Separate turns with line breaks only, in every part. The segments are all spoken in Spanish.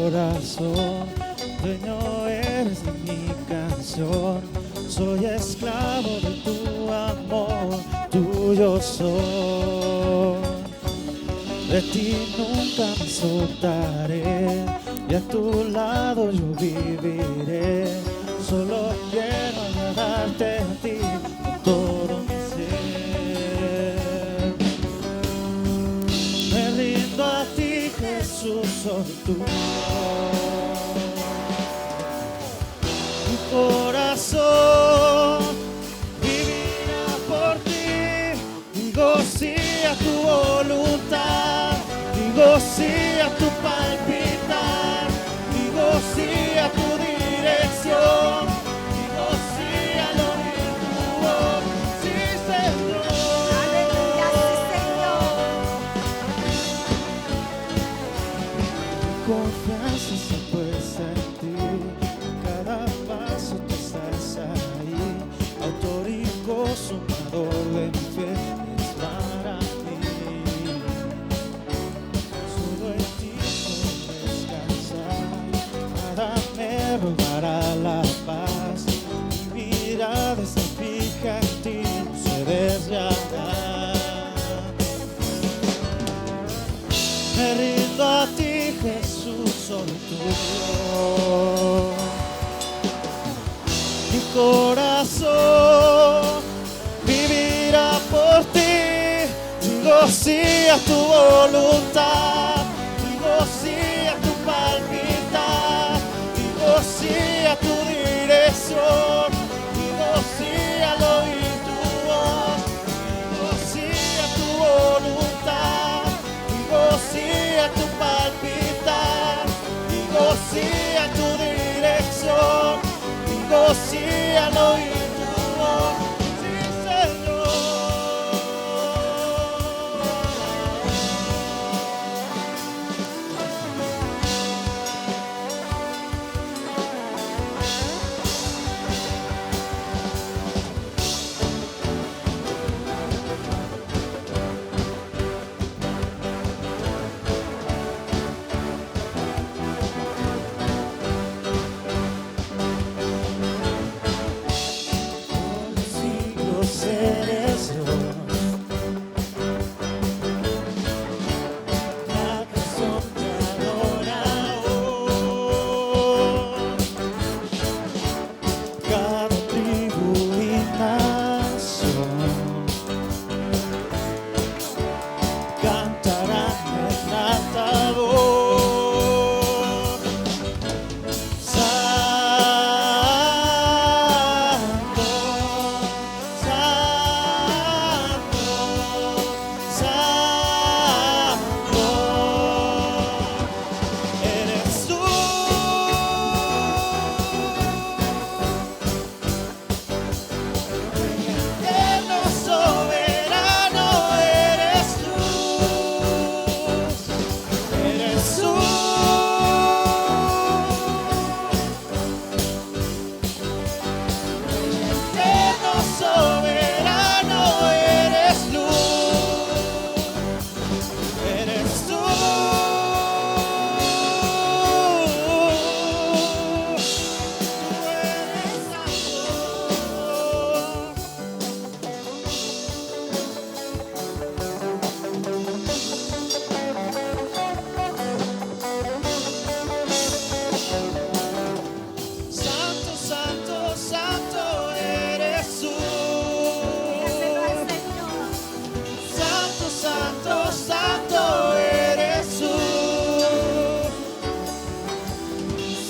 corazón, dueño eres de mi canción. Soy esclavo de tu amor, tuyo soy. De ti nunca me soltaré, y a tu lado yo viviré. Solo quiero agradarte a ti con todo mi ser. Me rindo a ti, Jesús, soy tuyo. Mi corazón vivirá por ti. Digo sí a tu voluntad, digo sí a tu palpitar, digo sí a tu dirección, digo sí al oír tu voz. Sí, Señor.
Aleluya, sí, Señor.
Mi confianza se puesta en ti, cada paso tú estás ahí. Autor y consumador de mi fe eres para mí. Solo en ti puedo descansar, nada me robará la paz. Mi mirada está fija en ti, no se desviará. Me rindo a ti, Jesús, soy tuyo. Mi corazón vivirá por ti. Digo sí a tu voluntad, digo sí a tu palpitar, digo sí a tu dirección, digo sí al oír tu voz, digo sí a tu voluntad, digo sí a tu palpitar, digo sí a tu dirección, digo sí al oír tu voz. Sí, Señor. Por los siglos eres Dios. La canción te adora hoy. Cada tribu y nación cantarán en alta voz. Eres tú. Eterno soberano eres tú. Eres tú. Eterno soberano eres luz. Eres tú. Eres amor. Santo, santo, santo eres tú.
Dígaselo al Señor.
Santo, santo, santo eres tú.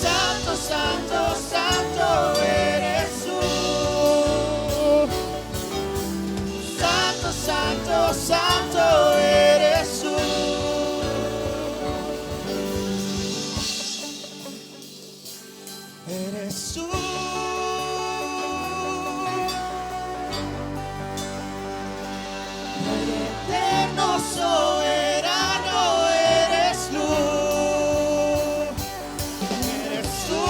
Santo, santo, santo eres tú. Santo, santo, santo eres tú. Eres tú. El eterno soberano eres luz. Eres tú.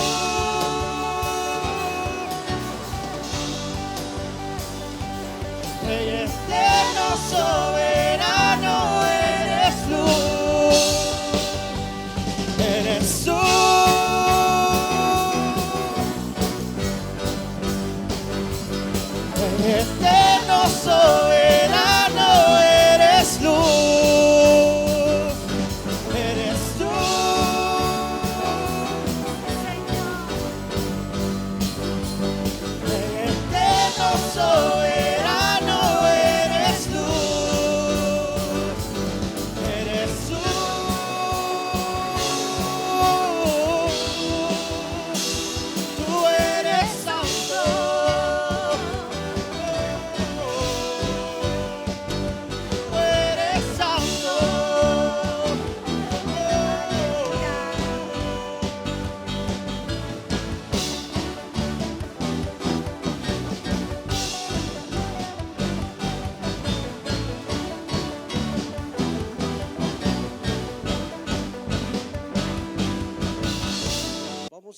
El eterno soberano eres luz. Eres tú.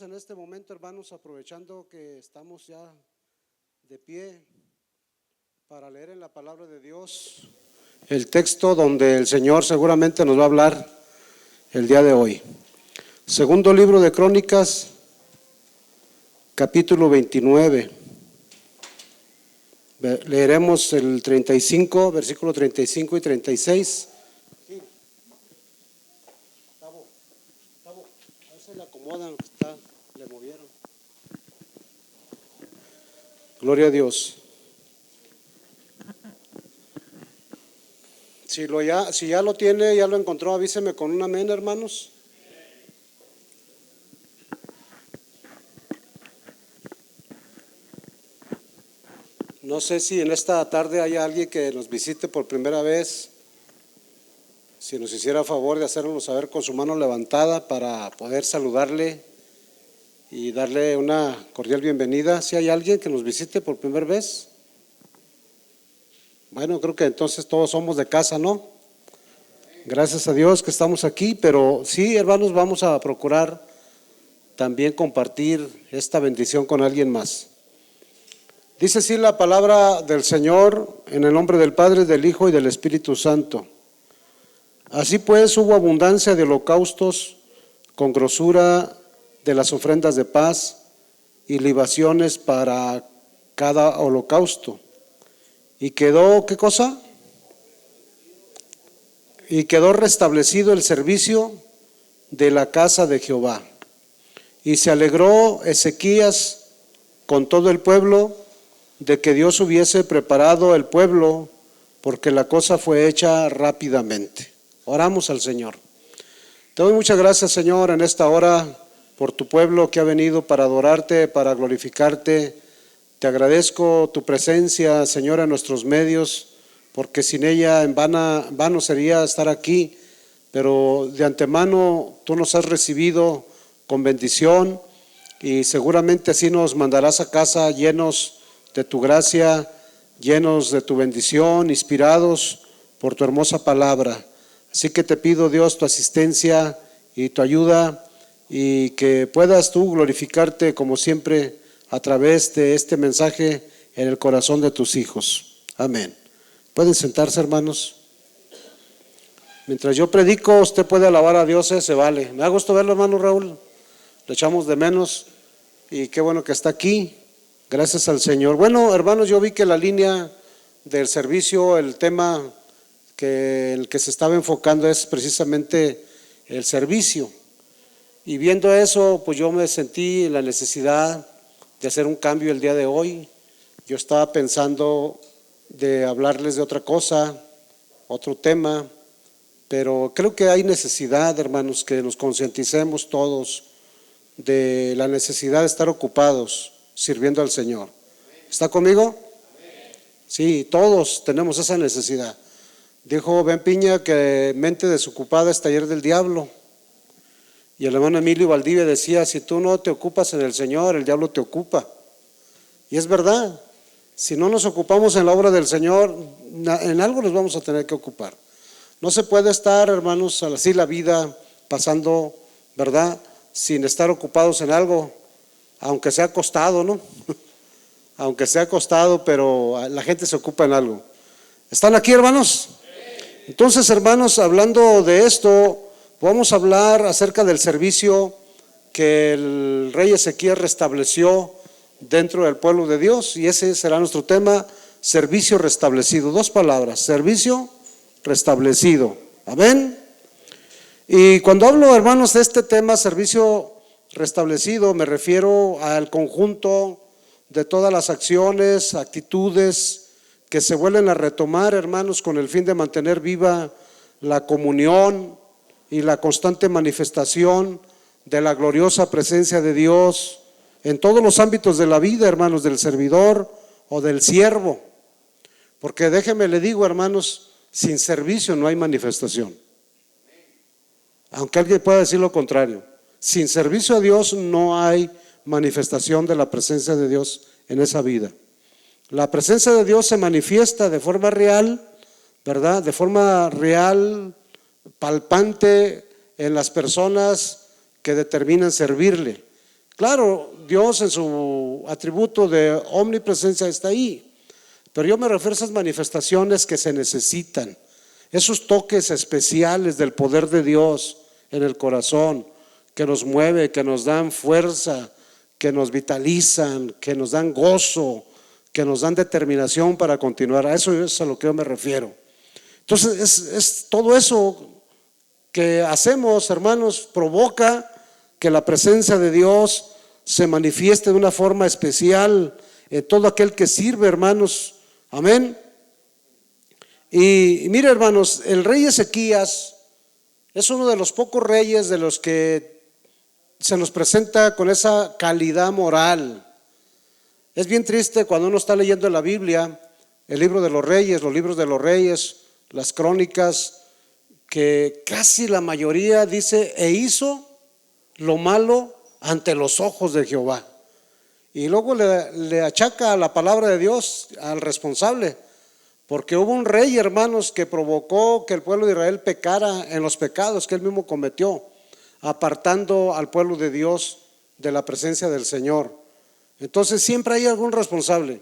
Vamos en este momento, hermanos, aprovechando que estamos ya de pie para leer en la palabra de Dios el texto donde el Señor seguramente nos va a hablar el día de hoy. Segundo libro de Crónicas, capítulo 29. Leeremos el 35, versículo 35 y 36. A veces le acomodan, le movieron. Gloria a Dios. Si ya lo tiene, ya lo encontró, avíseme con un amén, hermanos. No sé si en esta tarde hay alguien que nos visite por primera vez. Si nos hiciera favor de hacerlo saber con su mano levantada para poder saludarle y darle una cordial bienvenida. Si hay alguien que nos visite por primera vez. Bueno, creo que entonces todos somos de casa, ¿no? Gracias a Dios que estamos aquí, pero sí, hermanos, vamos a procurar también compartir esta bendición con alguien más. Dice así la palabra del Señor, en el nombre del Padre, del Hijo y del Espíritu Santo. Así pues hubo abundancia de holocaustos con grosura de las ofrendas de paz y libaciones para cada holocausto. Y quedó, ¿qué cosa? Y quedó restablecido el servicio de la casa de Jehová. Y se alegró Ezequías con todo el pueblo de que Dios hubiese preparado el pueblo, porque la cosa fue hecha rápidamente. Oramos al Señor. Te doy muchas gracias, Señor, en esta hora por tu pueblo que ha venido para adorarte, para glorificarte. Te agradezco tu presencia, Señor, en nuestros medios, porque sin ella en vano sería estar aquí, pero de antemano tú nos has recibido con bendición y seguramente así nos mandarás a casa llenos de tu gracia, llenos de tu bendición, inspirados por tu hermosa palabra. Así que te pido, Dios, tu asistencia y tu ayuda, y que puedas tú glorificarte como siempre a través de este mensaje en el corazón de tus hijos. Amén. Pueden sentarse, hermanos. Mientras yo predico, usted puede alabar a Dios, se vale. Me da gusto verlo, hermano Raúl. Le echamos de menos y qué bueno que está aquí. Gracias al Señor. Bueno, hermanos, yo vi que la línea del servicio, el tema el que se estaba enfocando es precisamente el servicio. Y viendo eso, pues yo me sentí la necesidad de hacer un cambio el día de hoy. Yo estaba pensando de hablarles de otra cosa, otro tema, pero creo que hay necesidad, hermanos, que nos concienticemos todos de la necesidad de estar ocupados sirviendo al Señor. ¿Está conmigo? Sí, todos tenemos esa necesidad. Dijo Ben Piña que mente desocupada es taller del diablo. Y el hermano Emilio Valdivia decía, si tú no te ocupas en el Señor, el diablo te ocupa. Y es verdad, si no nos ocupamos en la obra del Señor, en algo nos vamos a tener que ocupar. No se puede estar, hermanos, así la vida pasando, ¿verdad?, sin estar ocupados en algo, aunque sea costado, ¿no? Aunque sea costado, pero la gente se ocupa en algo. ¿Están aquí, hermanos? Entonces, hermanos, hablando de esto, vamos a hablar acerca del servicio que el rey Ezequías restableció dentro del pueblo de Dios, y ese será nuestro tema, servicio restablecido. Dos palabras, servicio restablecido. Amén. Y cuando hablo, hermanos, de este tema, servicio restablecido, me refiero al conjunto de todas las acciones, actitudes que se vuelven a retomar, hermanos, con el fin de mantener viva la comunión y la constante manifestación de la gloriosa presencia de Dios en todos los ámbitos de la vida, hermanos, del servidor o del siervo. Porque déjeme le digo, hermanos, sin servicio no hay manifestación. Aunque alguien pueda decir lo contrario, sin servicio a Dios no hay manifestación de la presencia de Dios en esa vida. La presencia de Dios se manifiesta de forma real, ¿verdad? De forma real, palpante en las personas que determinan servirle. Claro, Dios en su atributo de omnipresencia está ahí, pero yo me refiero a esas manifestaciones que se necesitan, esos toques especiales del poder de Dios en el corazón, que nos mueve, que nos dan fuerza, que nos vitalizan, que nos dan gozo, que nos dan determinación para continuar. A eso es a lo que yo me refiero. Entonces es todo eso que hacemos, hermanos, provoca que la presencia de Dios se manifieste de una forma especial en todo aquel que sirve, hermanos. Amén. Y mire, hermanos, el rey Ezequías es uno de los pocos reyes de los que se nos presenta con esa calidad moral. Es bien triste cuando uno está leyendo la Biblia, el libro de los reyes, los libros de los reyes, las crónicas, que casi la mayoría dice: e hizo lo malo ante los ojos de Jehová. Y luego le achaca a la palabra de Dios al responsable, porque hubo un rey, hermanos, que provocó que el pueblo de Israel pecara en los pecados que él mismo cometió, apartando al pueblo de Dios de la presencia del Señor. Entonces siempre hay algún responsable.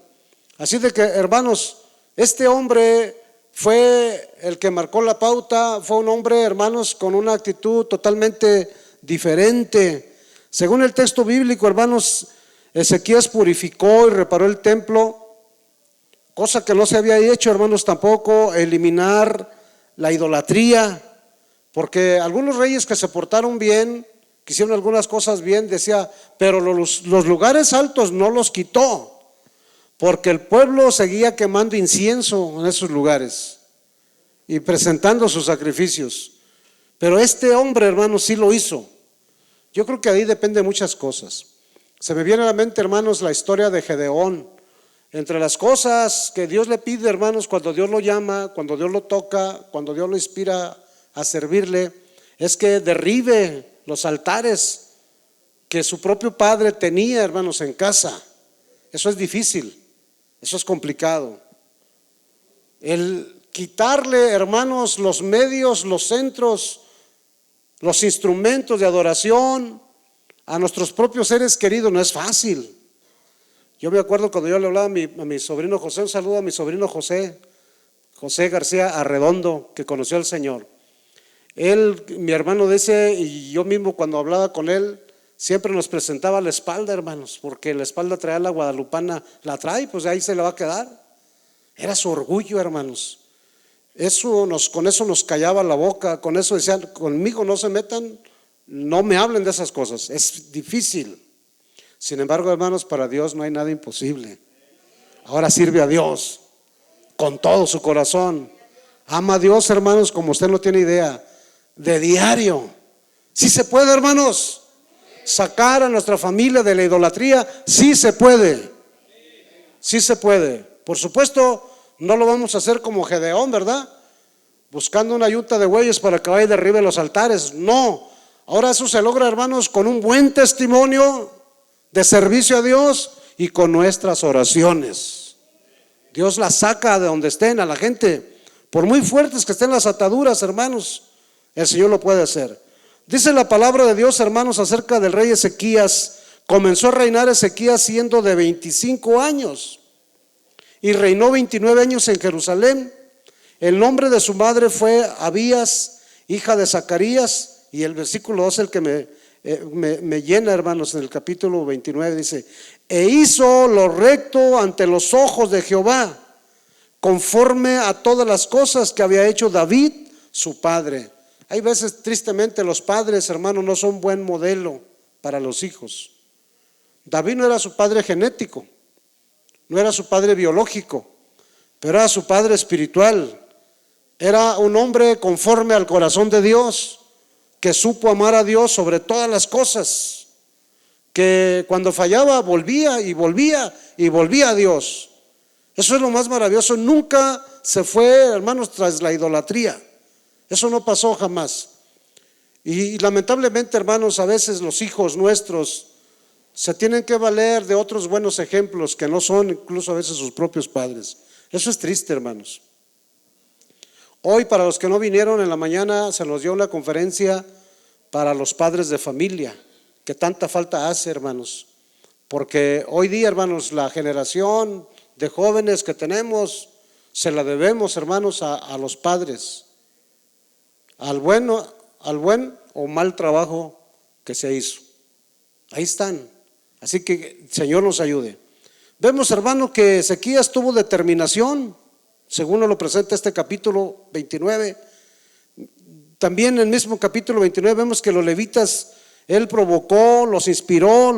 Así de que, hermanos, este hombre fue el que marcó la pauta, fue un hombre, hermanos, con una actitud totalmente diferente. Según el texto bíblico, hermanos, Ezequías purificó y reparó el templo, cosa que no se había hecho, hermanos, tampoco eliminar la idolatría, porque algunos reyes que se portaron bien, que hicieron algunas cosas bien, decía, pero los lugares altos no los quitó, porque el pueblo seguía quemando incienso en esos lugares y presentando sus sacrificios. Pero este hombre, hermanos, sí lo hizo. Yo creo que ahí depende de muchas cosas. Se me viene a la mente, hermanos, la historia de Gedeón. Entre las cosas que Dios le pide, hermanos, cuando Dios lo llama, cuando Dios lo toca, cuando Dios lo inspira a servirle, es que derribe los altares que su propio padre tenía, hermanos, en casa. Eso es difícil, eso es complicado. El quitarle, hermanos, los medios, los centros, los instrumentos de adoración a nuestros propios seres queridos no es fácil. Yo me acuerdo cuando yo le hablaba a mi sobrino José, un saludo a mi sobrino José García Arredondo, que conoció al Señor. Él, mi hermano dice, y yo mismo cuando hablaba con él, siempre nos presentaba la espalda, hermanos, porque la espalda traía la guadalupana, la trae, pues ahí se la va a quedar. Era su orgullo, hermanos. Con eso nos callaba la boca, con eso decían, conmigo no se metan, no me hablen de esas cosas, es difícil. Sin embargo, hermanos, para Dios no hay nada imposible. Ahora sirve a Dios con todo su corazón. Ama a Dios, hermanos, como usted no tiene idea, de diario. Sí se puede, hermanos, sacar a nuestra familia de la idolatría, sí se puede. Sí se puede. Por supuesto, no lo vamos a hacer como Gedeón, ¿verdad? Buscando una yunta de bueyes para que vaya y derribe los altares. No. Ahora eso se logra, hermanos, con un buen testimonio de servicio a Dios y con nuestras oraciones. Dios la saca de donde estén a la gente. Por muy fuertes que estén las ataduras, hermanos, el Señor lo puede hacer. Dice la palabra de Dios, hermanos, acerca del rey Ezequías. Comenzó a reinar Ezequías siendo de 25 años y reinó 29 años en Jerusalén. El nombre de su madre fue Abías, hija de Zacarías. Y el versículo 2 es el que me llena, hermanos, en el capítulo 29 dice: e hizo lo recto ante los ojos de Jehová, conforme a todas las cosas que había hecho David, su padre. Hay veces, tristemente, los padres, hermanos, no son buen modelo para los hijos. David no era su padre genético, no era su padre biológico, pero era su padre espiritual. Era un hombre conforme al corazón de Dios, que supo amar a Dios sobre todas las cosas, que cuando fallaba volvía y volvía y volvía a Dios. Eso es lo más maravilloso. Nunca se fue, hermanos, tras la idolatría. Eso no pasó jamás. Y lamentablemente, hermanos, a veces los hijos nuestros se tienen que valer de otros buenos ejemplos que no son incluso a veces sus propios padres. Eso es triste, hermanos. Hoy, para los que no vinieron en la mañana, se nos dio una conferencia para los padres de familia, que tanta falta hace, hermanos. Porque hoy día, hermanos, la generación de jóvenes que tenemos, se la debemos, hermanos, a los padres, al buen o mal trabajo que se hizo. Ahí están. Así que el Señor nos ayude. Vemos, hermano, que Ezequías tuvo determinación, según nos lo presenta este capítulo 29. También en el mismo capítulo 29 vemos que los levitas, él provocó, los inspiró,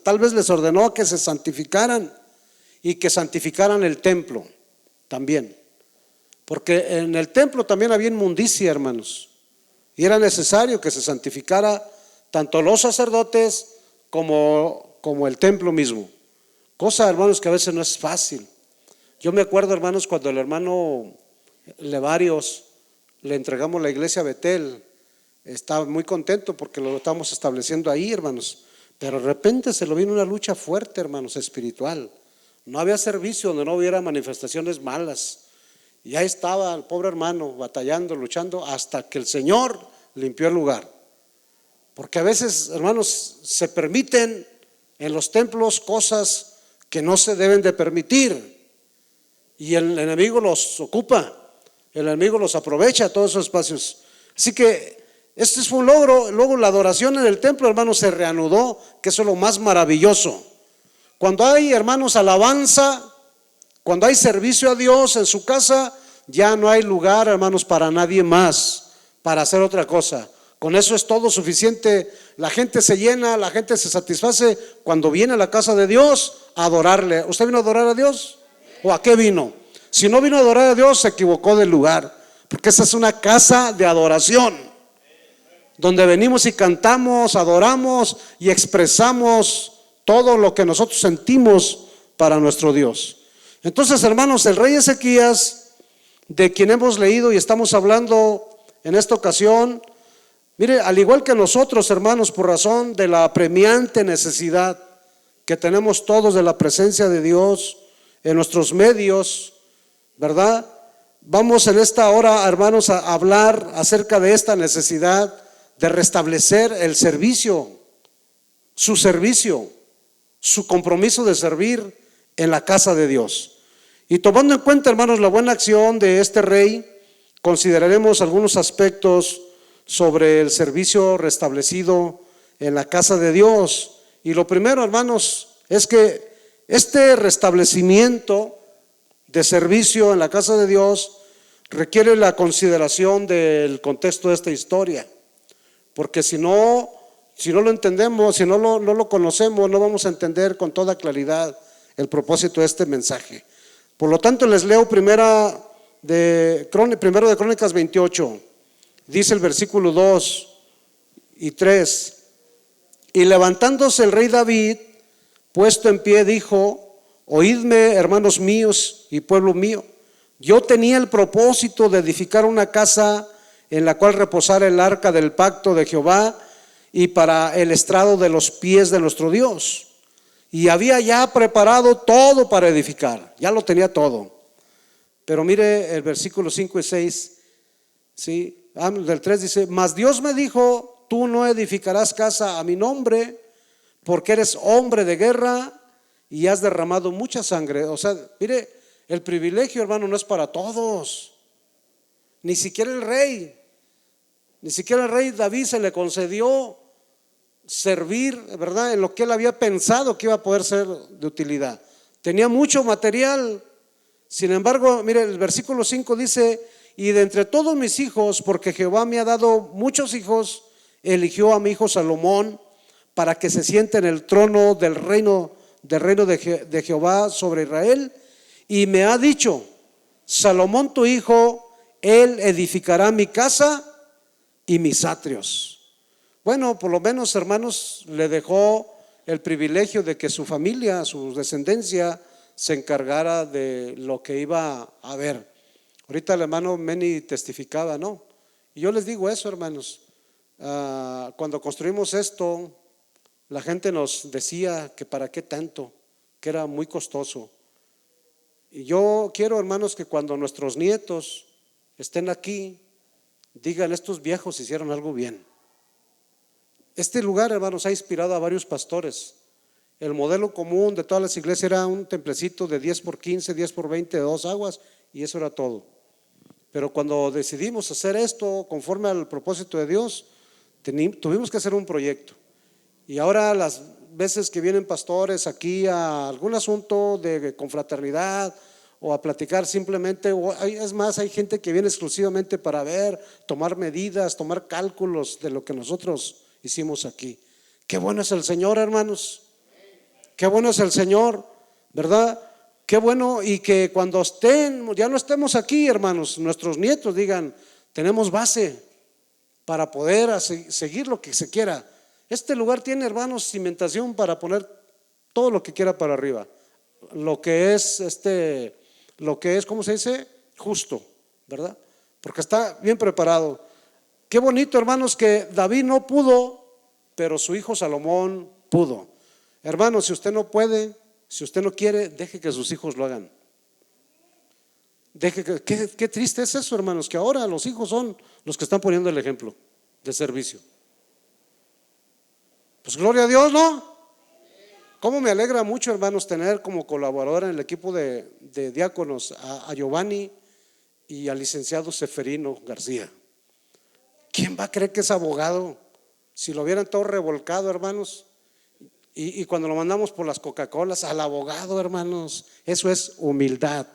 tal vez les ordenó que se santificaran y que santificaran el templo también. Porque en el templo también había inmundicia, hermanos, y era necesario que se santificara tanto los sacerdotes como el templo mismo. Cosa, hermanos, que a veces no es fácil. Yo me acuerdo, hermanos, cuando el hermano Levarios le entregamos la iglesia a Betel, estaba muy contento porque lo estamos estableciendo ahí, hermanos. Pero de repente se lo vino una lucha fuerte, hermanos, espiritual. No había servicio donde no hubiera manifestaciones malas. Y ahí estaba el pobre hermano batallando, luchando, hasta que el Señor limpió el lugar. Porque a veces, hermanos, se permiten en los templos cosas que no se deben de permitir, y el enemigo los ocupa, el enemigo los aprovecha, todos esos espacios. Así que este fue un logro. Luego la adoración en el templo, hermanos, se reanudó, que eso es lo más maravilloso. Cuando hay, hermanos, alabanza, cuando hay servicio a Dios en su casa, ya no hay lugar, hermanos, para nadie más, para hacer otra cosa. Con eso es todo suficiente. La gente se llena, la gente se satisface cuando viene a la casa de Dios a adorarle. ¿Usted vino a adorar a Dios? ¿O a qué vino? Si no vino a adorar a Dios, se equivocó del lugar, porque esa es una casa de adoración, donde venimos y cantamos, adoramos y expresamos todo lo que nosotros sentimos para nuestro Dios. Entonces, hermanos, el rey Ezequías, de quien hemos leído y estamos hablando en esta ocasión, mire, al igual que nosotros, hermanos, por razón de la apremiante necesidad que tenemos todos de la presencia de Dios en nuestros medios, ¿verdad? Vamos en esta hora, hermanos, a hablar acerca de esta necesidad de restablecer el servicio, su compromiso de servir en la casa de Dios. Y tomando en cuenta, hermanos, la buena acción de este rey, consideraremos algunos aspectos sobre el servicio restablecido en la casa de Dios. Y lo primero, hermanos, es que este restablecimiento de servicio en la casa de Dios requiere la consideración del contexto de esta historia, porque si no lo entendemos, si no lo conocemos, no vamos a entender con toda claridad el propósito de este mensaje. Por lo tanto, les leo primero de Crónicas 28. Dice el versículo 2 y 3: y levantándose el rey David, puesto en pie, dijo: oídme, hermanos míos y pueblo mío, yo tenía el propósito de edificar una casa en la cual reposara el arca del pacto de Jehová y para el estrado de los pies de nuestro Dios, y había ya preparado todo para edificar, ya lo tenía todo. Pero mire el versículo 5 y 6, ¿sí? Del 3 dice: mas Dios me dijo, tú no edificarás casa a mi nombre, porque eres hombre de guerra y has derramado mucha sangre. O sea, mire, el privilegio, hermano, no es para todos. Ni siquiera el rey David se le concedió servir, ¿verdad?, en lo que él había pensado que iba a poder ser de utilidad. Tenía mucho material. Sin embargo, mire, el versículo 5 dice: y de entre todos mis hijos, porque Jehová me ha dado muchos hijos, eligió a mi hijo Salomón para que se siente en el trono del reino de Jehová sobre Israel. Y me ha dicho: Salomón tu hijo, él edificará mi casa y mis atrios. Bueno, por lo menos, hermanos, le dejó el privilegio de que su familia, su descendencia, se encargara de lo que iba a haber. Ahorita el hermano Meni testificaba, ¿no? Y yo les digo eso, hermanos. Cuando construimos esto, la gente nos decía que para qué tanto, que era muy costoso. Y yo quiero, hermanos, que cuando nuestros nietos estén aquí, digan: estos viejos hicieron algo bien. Este lugar, hermanos, ha inspirado a varios pastores. El modelo común de todas las iglesias era un templecito de 10 por 15, 10 por 20, de 2 aguas, y eso era todo. Pero cuando decidimos hacer esto conforme al propósito de Dios, tuvimos que hacer un proyecto. Y ahora las veces que vienen pastores aquí a algún asunto de confraternidad o a platicar simplemente, es más, hay gente que viene exclusivamente para ver, tomar medidas, tomar cálculos de lo que nosotros hicimos aquí. Qué bueno es el Señor, hermanos. Qué bueno es el Señor, ¿verdad? Qué bueno, y que cuando ya no estemos aquí, hermanos, nuestros nietos digan, tenemos base para poder seguir lo que se quiera. Este lugar tiene, hermanos, cimentación para poner todo lo que quiera para arriba. Lo que es, ¿cómo se dice? Justo, ¿verdad? Porque está bien preparado. Qué bonito, hermanos, que David no pudo, pero su hijo Salomón pudo. Hermanos, si usted no puede, si usted no quiere, deje que sus hijos lo hagan. Qué triste es eso, hermanos, que ahora los hijos son los que están poniendo el ejemplo de servicio. Pues gloria a Dios, ¿no? Cómo me alegra mucho, hermanos, tener como colaboradora en el equipo de diáconos a Giovanni y al licenciado Seferino García. ¿Quién va a creer que es abogado? Si lo hubieran todo revolcado, hermanos. Y cuando lo mandamos por las Coca-Colas al abogado, hermanos, eso es humildad,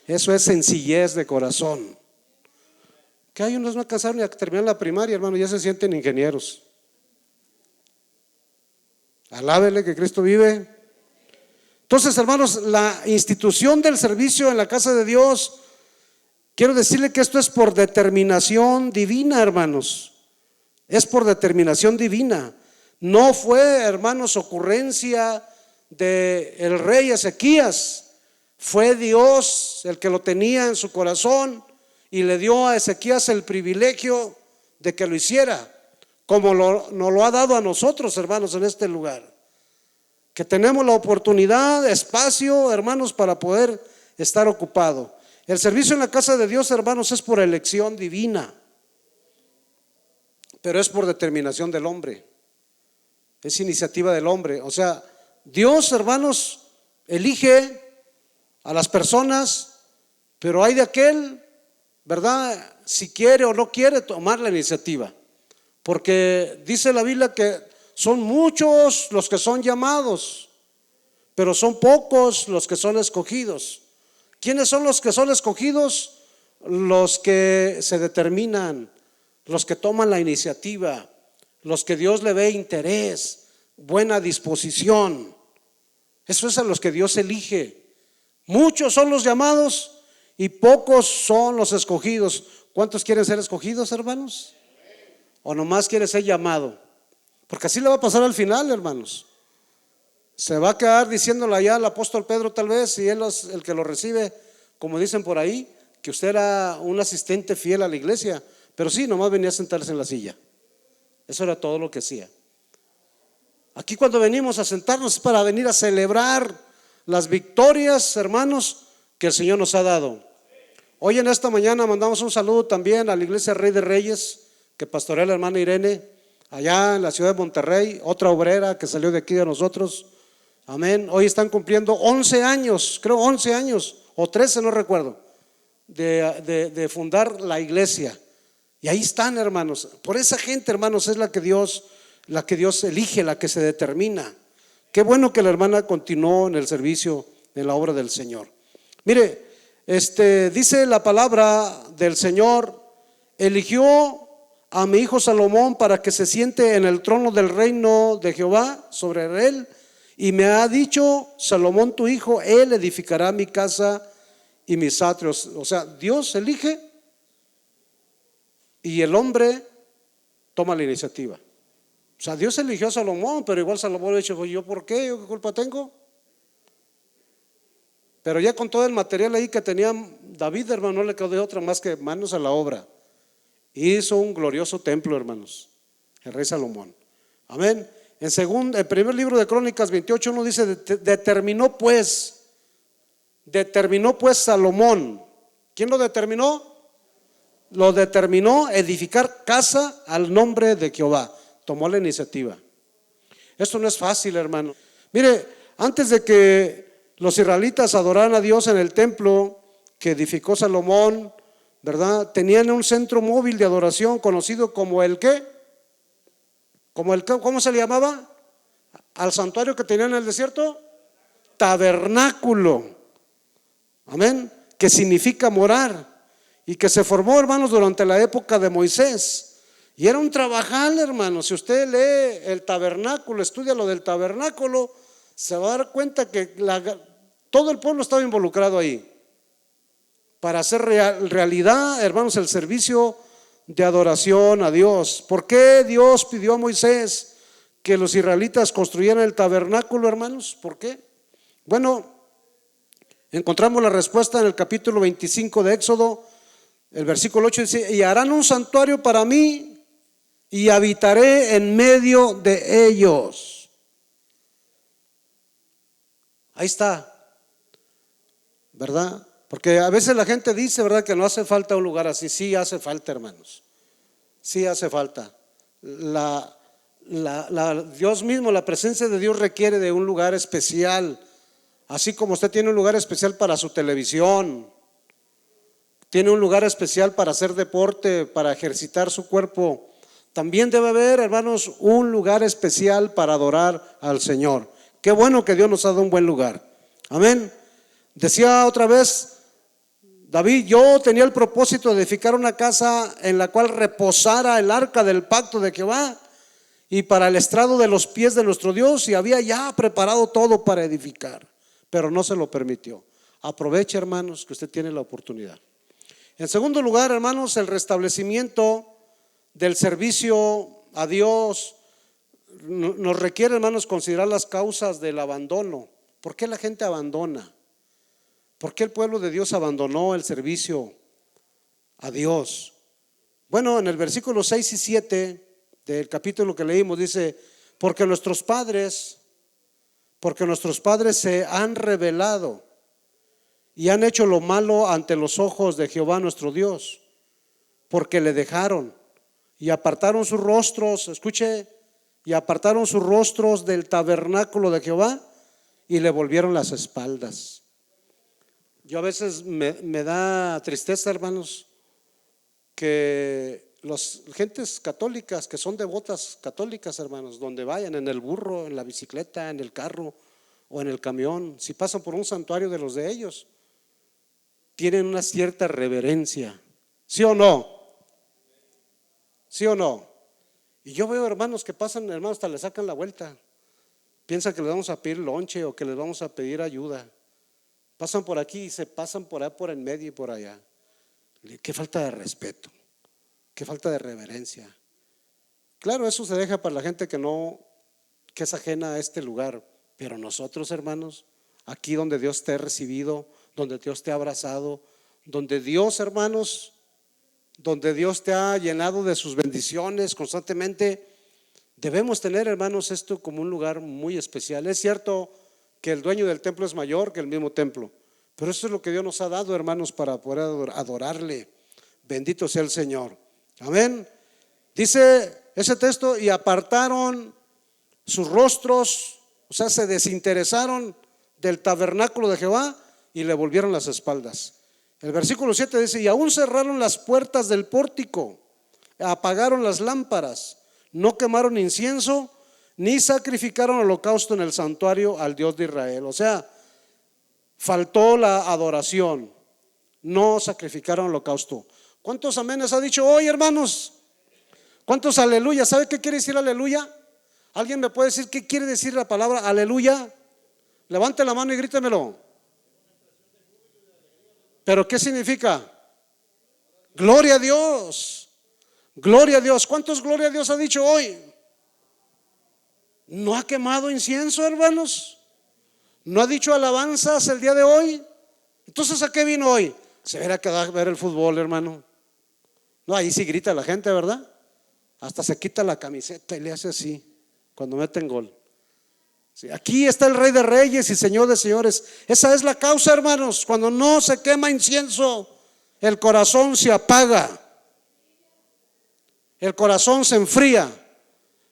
eso es sencillez de corazón. Que hay unos no alcanzaron ni a terminar la primaria, hermanos, ya se sienten ingenieros. Alábele que Cristo vive. Entonces, hermanos, la institución del servicio en la casa de Dios, quiero decirle que esto es por determinación divina, hermanos. Es por determinación divina. No fue, hermanos, ocurrencia del rey Ezequías. Fue Dios el que lo tenía en su corazón y le dio a Ezequías el privilegio de que lo hiciera, como nos lo ha dado a nosotros, hermanos, en este lugar. Que tenemos la oportunidad, espacio, hermanos, para poder estar ocupado. El servicio en la casa de Dios, hermanos, es por elección divina, pero es por determinación del hombre. Es iniciativa del hombre. O sea, Dios, hermanos, elige a las personas, pero hay de aquel, ¿verdad? Si quiere o no quiere tomar la iniciativa. Porque dice la Biblia que son muchos los que son llamados, pero son pocos los que son escogidos. ¿Quiénes son los que son escogidos? Los que se determinan, los que toman la iniciativa, los que Dios le ve interés, buena disposición. Eso es a los que Dios elige. Muchos son los llamados y pocos son los escogidos. ¿Cuántos quieren ser escogidos, hermanos? ¿O nomás quiere ser llamado? Porque así le va a pasar al final, hermanos. Se va a quedar diciéndole allá al apóstol Pedro, tal vez, si él es el que lo recibe, como dicen por ahí, que usted era un asistente fiel a la iglesia, pero sí, nomás venía a sentarse en la silla. Eso era todo lo que hacía. Aquí cuando venimos a sentarnos es para venir a celebrar las victorias, hermanos, que el Señor nos ha dado. Hoy en esta mañana mandamos un saludo también a la iglesia Rey de Reyes, que pastorea la hermana Irene, allá en la ciudad de Monterrey, otra obrera que salió de aquí de nosotros. Amén. Hoy están cumpliendo 11 años, creo 11 años, o 13, no recuerdo, de fundar la iglesia. Y ahí están, hermanos. Por esa gente, hermanos, es la que Dios elige, la que se determina. Qué bueno que la hermana continuó en el servicio de la obra del Señor. Mire, dice la palabra del Señor: eligió a mi hijo Salomón para que se siente en el trono del reino de Jehová sobre él, y me ha dicho: Salomón tu hijo, él edificará mi casa y mis atrios. O sea, Dios elige y el hombre toma la iniciativa. O sea, Dios eligió a Salomón, pero igual Salomón le dijo: ¿yo por qué? ¿Yo qué culpa tengo? Pero ya con todo el material ahí que tenía David, hermano, no le quedó de otra más que manos a la obra. Hizo un glorioso templo, hermanos, el rey Salomón. Amén. En primer libro de Crónicas 28:1 dice: determinó pues Salomón. ¿Quién lo determinó? Lo determinó edificar casa al nombre de Jehová. tomó la iniciativa. Esto no es fácil, hermano. Mire, antes de que los israelitas adoraran a Dios en el templo que edificó Salomón, ¿verdad? Tenían un centro móvil de adoración conocido como el ¿qué? ¿Cómo se le llamaba? Al santuario que tenían en el desierto, tabernáculo. Amén. Que significa morar, y que se formó, hermanos, durante la época de Moisés. Y era un trabajal, hermanos. Si usted lee el tabernáculo, estudia lo del tabernáculo, se va a dar cuenta que todo el pueblo estaba involucrado ahí para hacer realidad, hermanos, el servicio de adoración a Dios. ¿Por qué Dios pidió a Moisés que los israelitas construyeran el tabernáculo, hermanos? ¿Por qué? Bueno, encontramos la respuesta en el capítulo 25 de Éxodo, el versículo 8 dice: y harán un santuario para mí y habitaré en medio de ellos. Ahí está, ¿verdad? Porque a veces la gente dice, ¿verdad?, que no hace falta un lugar así. Sí hace falta, hermanos. Sí hace falta. Dios mismo, la presencia de Dios requiere de un lugar especial. Así como usted tiene un lugar especial para su televisión, tiene un lugar especial para hacer deporte, para ejercitar su cuerpo, también debe haber, hermanos, un lugar especial para adorar al Señor. Qué bueno que Dios nos ha dado un buen lugar. Amén. Decía otra vez David: yo tenía el propósito de edificar una casa en la cual reposara el arca del pacto de Jehová y para el estrado de los pies de nuestro Dios, y había ya preparado todo para edificar, pero no se lo permitió. Aproveche, hermanos, que usted tiene la oportunidad. En segundo lugar, hermanos, el restablecimiento del servicio a Dios nos requiere, hermanos, considerar las causas del abandono. ¿Por qué la gente abandona? ¿Por qué el pueblo de Dios abandonó el servicio a Dios? Bueno, en el versículo 6 y 7 del capítulo que leímos dice: porque nuestros padres se han rebelado y han hecho lo malo ante los ojos de Jehová nuestro Dios, porque le dejaron y apartaron sus rostros, escuche, y apartaron sus rostros del tabernáculo de Jehová y le volvieron las espaldas. Yo a veces me da tristeza, hermanos, que las gentes católicas que son devotas católicas, hermanos, donde vayan, en el burro, en la bicicleta, en el carro o en el camión, si pasan por un santuario de los de ellos, tienen una cierta reverencia. ¿Sí o no? ¿Sí o no? Y yo veo hermanos que pasan, hermanos, hasta le sacan la vuelta. Piensan que les vamos a pedir lonche o que les vamos a pedir ayuda. Pasan por aquí y se pasan por allá, por en medio y por allá. Qué falta de respeto, qué falta de reverencia. Claro, eso se deja para la gente que es ajena a este lugar. Pero nosotros, hermanos, aquí donde Dios te ha recibido, donde Dios te ha abrazado, donde Dios, hermanos, donde Dios te ha llenado de sus bendiciones constantemente, debemos tener, hermanos, esto como un lugar muy especial. Es cierto que el dueño del templo es mayor que el mismo templo, pero eso es lo que Dios nos ha dado, hermanos, para poder adorarle. Bendito sea el Señor. Amén. Dice ese texto: y apartaron sus rostros, o sea, se desinteresaron del tabernáculo de Jehová y le volvieron las espaldas. El versículo 7 dice: y aún cerraron las puertas del pórtico, apagaron las lámparas, no quemaron incienso, ni sacrificaron holocausto en el santuario al Dios de Israel. O sea, faltó la adoración, no sacrificaron holocausto. ¿Cuántos amenes ha dicho hoy, hermanos? ¿Cuántos aleluya? ¿Sabe qué quiere decir aleluya? ¿Alguien me puede decir qué quiere decir la palabra aleluya? Levante la mano y grítemelo. ¿Pero qué significa? Gloria a Dios. Gloria a Dios. ¿Cuántos gloria a Dios ha dicho hoy? ¿No ha quemado incienso, hermanos? ¿No ha dicho alabanzas el día de hoy? Entonces, ¿a qué vino hoy? Se verá que va a ver el fútbol, hermano. No, ahí sí grita la gente, ¿verdad? Hasta se quita la camiseta y le hace así cuando meten gol. Sí, aquí está el Rey de Reyes y Señor de Señores. Esa es la causa, hermanos. Cuando no se quema incienso, el corazón se apaga, el corazón se enfría.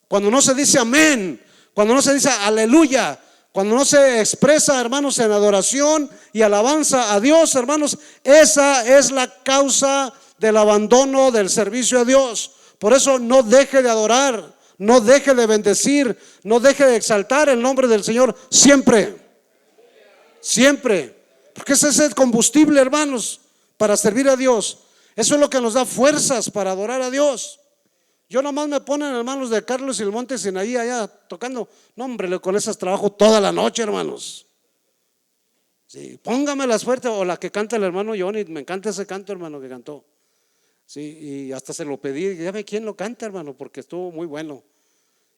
cuando no se dice amén, cuando no se dice aleluya, cuando no se expresa, hermanos, en adoración y alabanza a Dios, hermanos, esa es la causa del abandono del servicio a Dios. Por eso no deje de adorar, no deje de bendecir, no deje de exaltar el nombre del Señor siempre, siempre, porque ese es el combustible, hermanos, para servir a Dios. Eso es lo que nos da fuerzas para adorar a Dios. Yo nomás me ponen en manos de Carlos y el Monte Sinaí allá tocando. No, hombre, con esas trabajo toda la noche, hermanos. Sí, póngame las fuertes, o la que canta el hermano Johnny. Me encanta ese canto, hermano, que cantó. Sí, y hasta se lo pedí. Ya ve quién lo canta, hermano, porque estuvo muy bueno.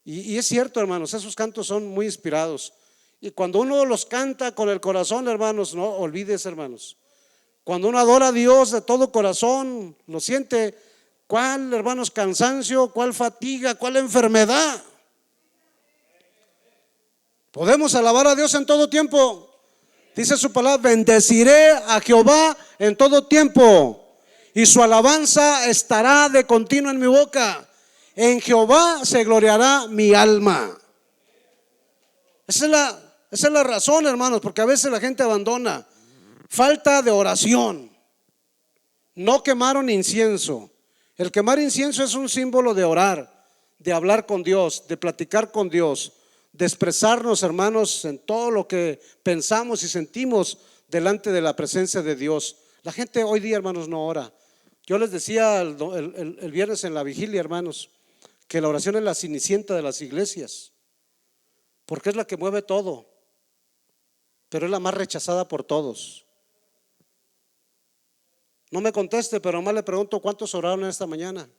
Y es cierto, hermanos, esos cantos son muy inspirados. Y cuando uno los canta con el corazón, hermanos, no olvides, hermanos. Cuando uno adora a Dios de todo corazón, lo siente. ¿Cuál, hermanos, cansancio? ¿Cuál fatiga? ¿Cuál enfermedad? Podemos alabar a Dios en todo tiempo. Dice su palabra: bendeciré a Jehová en todo tiempo, y su alabanza estará de continuo en mi boca. En Jehová se gloriará mi alma. Esa es la razón, hermanos, porque a veces la gente abandona. Falta de oración. No quemaron incienso. El quemar incienso es un símbolo de orar, de hablar con Dios, de platicar con Dios, de expresarnos, hermanos, en todo lo que pensamos y sentimos delante de la presencia de Dios. La gente hoy día, hermanos, no ora. Yo les decía el viernes en la vigilia, hermanos, que la oración es la cenicienta de las iglesias, porque es la que mueve todo, pero es la más rechazada por todos. No me conteste, pero nomás le pregunto: ¿cuántos oraron esta mañana?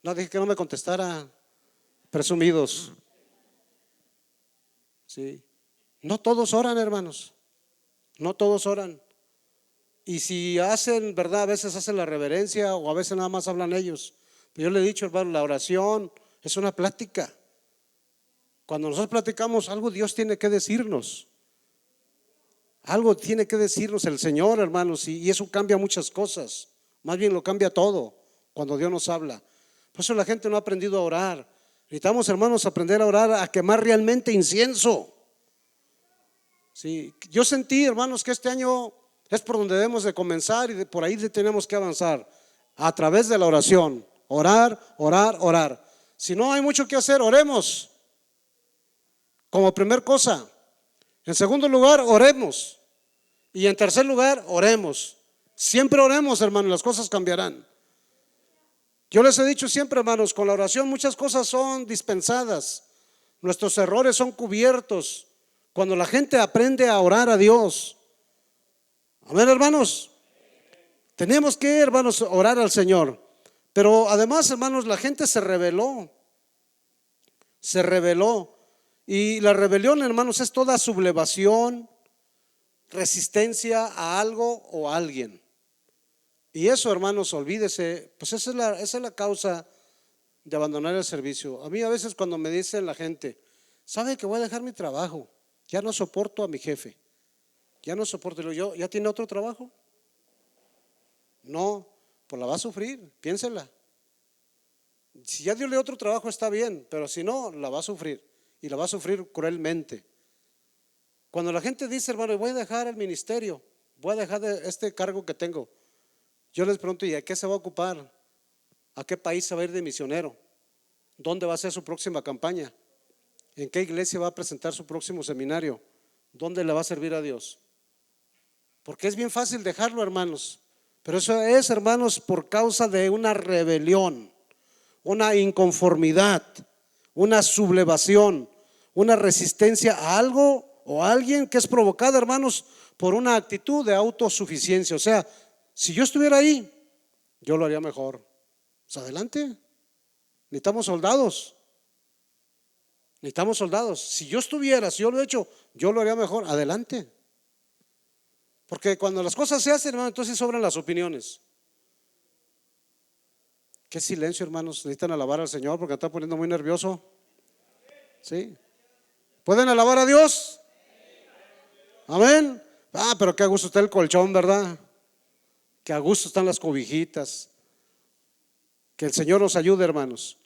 No, dije que no me contestara. Presumidos. Sí. No todos oran, hermanos. No todos oran. Y si hacen, verdad, a veces hacen la reverencia, o a veces nada más hablan ellos. Pero yo le he dicho, hermano, la oración es una plática. Cuando nosotros platicamos algo, Dios tiene que decirnos. Algo tiene que decirnos el Señor, hermanos, y eso cambia muchas cosas. Más bien lo cambia todo cuando Dios nos habla. Por eso la gente no ha aprendido a orar. Necesitamos, hermanos, aprender a orar, a quemar realmente incienso. Sí, yo sentí, hermanos, que este año es por donde debemos de comenzar, y por ahí tenemos que avanzar, a través de la oración. Orar, orar, orar. Si no hay mucho que hacer, oremos como primer cosa. En segundo lugar, oremos. Y en tercer lugar, oremos. Siempre oremos, hermanos, las cosas cambiarán. Yo les he dicho siempre, hermanos, con la oración muchas cosas son dispensadas. Nuestros errores son cubiertos cuando la gente aprende a orar a Dios. Amén, hermanos. Tenemos que, hermanos, orar al Señor. Pero además, hermanos, la gente se rebeló. Se rebeló. Y la rebelión, hermanos, es toda sublevación, resistencia a algo o a alguien. Y eso, hermanos, olvídese, pues esa es la causa de abandonar el servicio. A mí a veces cuando me dicen la gente: ¿sabe que voy a dejar mi trabajo? Ya no soporto a mi jefe. Ya no soporto. Yo, ¿ya tiene otro trabajo? No, pues la va a sufrir, piénsela. Si ya Dios le dio otro trabajo está bien, pero si no, la va a sufrir, y la va a sufrir cruelmente. Cuando la gente dice: hermano, voy a dejar el ministerio, voy a dejar este cargo que tengo, yo les pregunto: ¿y a qué se va a ocupar? ¿A qué país se va a ir de misionero? ¿Dónde va a ser su próxima campaña? ¿En qué iglesia va a presentar su próximo seminario? ¿Dónde le va a servir a Dios? Porque es bien fácil dejarlo, hermanos, pero eso es, hermanos, por causa de una rebelión, una inconformidad, una sublevación, una resistencia a algo o a alguien que es provocada, hermanos, por una actitud de autosuficiencia. O sea, si yo estuviera ahí, yo lo haría mejor. Pues adelante. Necesitamos soldados. Necesitamos soldados. Si yo estuviera, si yo lo he hecho, yo lo haría mejor. Adelante. Porque cuando las cosas se hacen, hermano, entonces sobran las opiniones. Qué silencio, hermanos. Necesitan alabar al Señor porque me está poniendo muy nervioso. ¿Sí? ¿Pueden alabar a Dios? Amén. Pero qué a gusto está el colchón, ¿verdad? Que a gusto están las cobijitas. Que el Señor nos ayude, hermanos.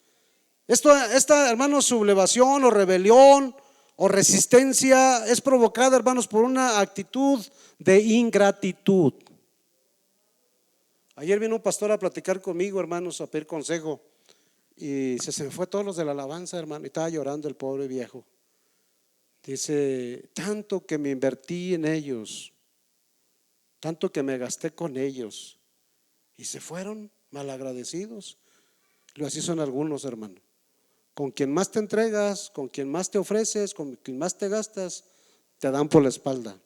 Esta, hermanos, sublevación o rebelión o resistencia es provocada, hermanos, por una actitud de ingratitud. Ayer vino un pastor a platicar conmigo, hermanos, a pedir consejo, y se me fue todos los de la alabanza, hermano, y estaba llorando el pobre viejo. Dice: tanto que me invertí en ellos, tanto que me gasté con ellos, y se fueron malagradecidos. Lo así son algunos, hermano. Con quien más te entregas, con quien más te ofreces, con quien más te gastas, te dan por la espalda.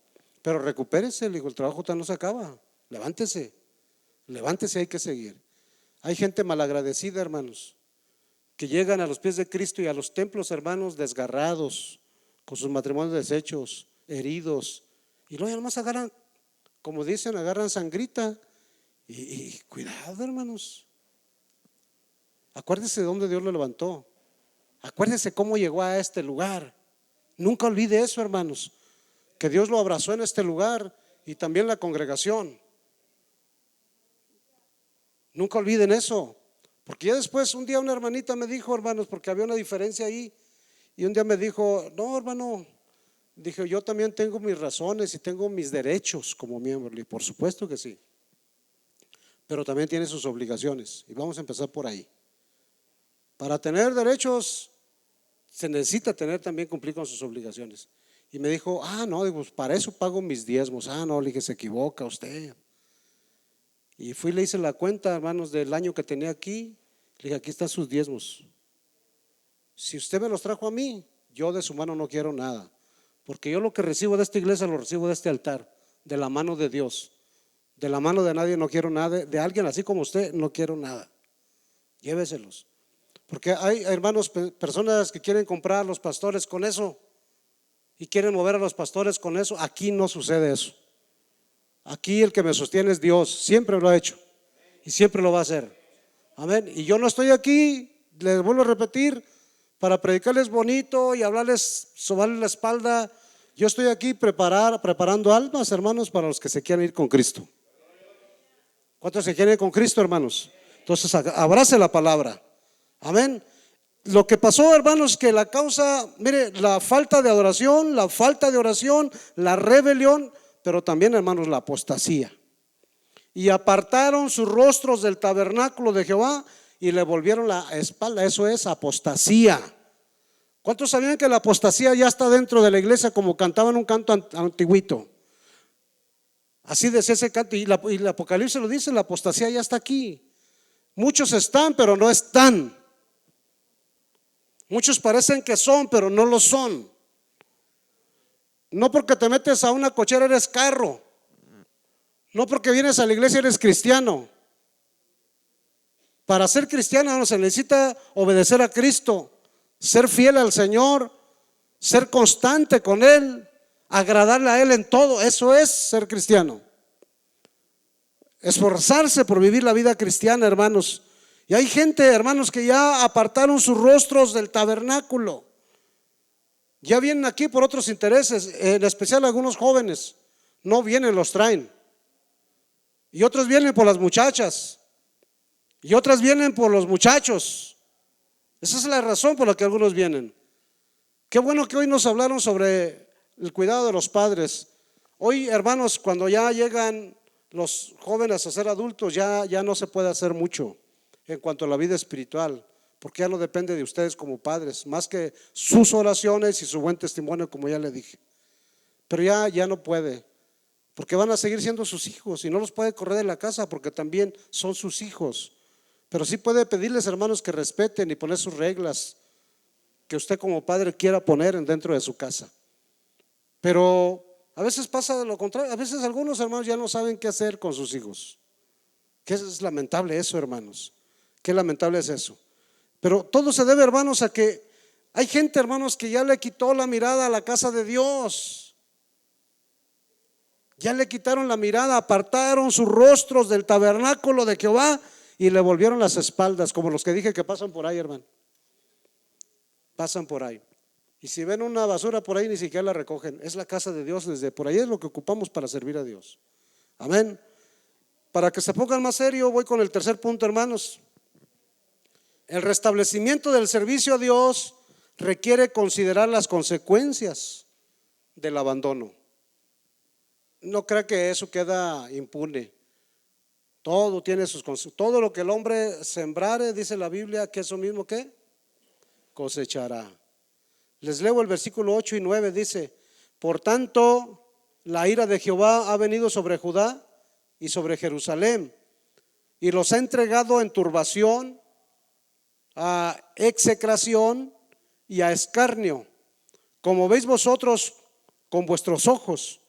Pero recupérese, le digo, el trabajo no se acaba. Levántese, hay que seguir. Hay gente malagradecida, hermanos, que llegan a los pies de Cristo y a los templos, hermanos, desgarrados, con sus matrimonios deshechos, heridos, y luego además agarran, como dicen, agarran sangrita. Y cuidado, hermanos. Acuérdese de dónde Dios lo levantó. Acuérdese cómo llegó a este lugar. Nunca olvide eso, hermanos, que Dios lo abrazó en este lugar y también la congregación. Nunca olviden eso, porque ya después un día una hermanita me dijo, hermanos, porque había una diferencia ahí, y un día me dijo: no, hermano, dije, yo también tengo mis razones y tengo mis derechos como miembro. Y por supuesto que sí, pero también tiene sus obligaciones, y vamos a empezar por ahí. Para tener derechos se necesita también cumplir con sus obligaciones. Y me dijo: no, digo, pues para eso pago mis diezmos. No, le dije, se equivoca usted. Y fui y le hice la cuenta, hermanos, del año que tenía aquí. Le dije: aquí están sus diezmos. Si usted me los trajo a mí, yo de su mano no quiero nada, porque yo lo que recibo de esta iglesia lo recibo de este altar, de la mano de Dios. De la mano de nadie no quiero nada, de alguien así como usted no quiero nada. Lléveselos. Porque hay, hermanos, personas que quieren comprar a los pastores con eso y quieren mover a los pastores con eso. Aquí no sucede eso. Aquí el que me sostiene es Dios. Siempre lo ha hecho y siempre lo va a hacer. Amén. Y yo no estoy aquí, les vuelvo a repetir, para predicarles bonito y hablarles, sobarles la espalda. Yo estoy aquí preparando almas, hermanos, para los que se quieran ir con Cristo. ¿Cuántos se quieren ir con Cristo, hermanos? Entonces abrace la palabra. Amén. Lo que pasó, hermanos, que la causa, mire, la falta de adoración, la falta de oración, la rebelión, pero también, hermanos, la apostasía. Y apartaron sus rostros del tabernáculo de Jehová y le volvieron la espalda. Eso es apostasía. ¿Cuántos sabían que la apostasía ya está dentro de la iglesia, como cantaban un canto antiguito? Así decía ese canto, y el Apocalipsis lo dice: la apostasía ya está aquí. Muchos están, pero no están. Muchos parecen que son, pero no lo son. No porque te metes a una cochera eres carro. No porque vienes a la iglesia eres cristiano. Para ser cristiano se necesita obedecer a Cristo, ser fiel al Señor, ser constante con Él, agradarle a Él en todo. Eso es ser cristiano. Esforzarse por vivir la vida cristiana, hermanos. Y hay gente, hermanos, que ya apartaron sus rostros del tabernáculo. Ya vienen aquí por otros intereses, en especial algunos jóvenes. No vienen, los traen. Y otros vienen por las muchachas. Y otras vienen por los muchachos. Esa es la razón por la que algunos vienen. Qué bueno que hoy nos hablaron sobre el cuidado de los padres. Hoy, hermanos, cuando ya llegan los jóvenes a ser adultos, ya no se puede hacer mucho en cuanto a la vida espiritual, porque ya no depende de ustedes como padres, más que sus oraciones y su buen testimonio, como ya le dije. Pero ya no puede, porque van a seguir siendo sus hijos y no los puede correr de la casa, porque también son sus hijos. Pero sí puede pedirles, hermanos, que respeten y poner sus reglas que usted como padre quiera poner dentro de su casa. Pero a veces pasa lo contrario. A veces algunos hermanos ya no saben qué hacer con sus hijos. Que es lamentable eso, hermanos. Qué lamentable es eso. Pero todo se debe, hermanos, a que hay gente, hermanos, que ya le quitó la mirada a la casa de Dios. Ya le quitaron la mirada, apartaron sus rostros del tabernáculo de Jehová y le volvieron las espaldas, como los que dije que pasan por ahí, hermano. Pasan por ahí. Y si ven una basura por ahí, ni siquiera la recogen. Es la casa de Dios, desde por ahí es lo que ocupamos para servir a Dios. Amén. Para que se pongan más serio, voy con el tercer punto, hermanos. El restablecimiento del servicio a Dios requiere considerar las consecuencias del abandono. No crea que eso queda impune. Todo tiene sus consecuencias. Todo lo que el hombre sembrare, dice la Biblia, que eso mismo que cosechará. Les leo el versículo 8 y 9, dice: por tanto, la ira de Jehová ha venido sobre Judá y sobre Jerusalén, y los ha entregado en turbación, a execración y a escarnio, como veis vosotros con vuestros ojos.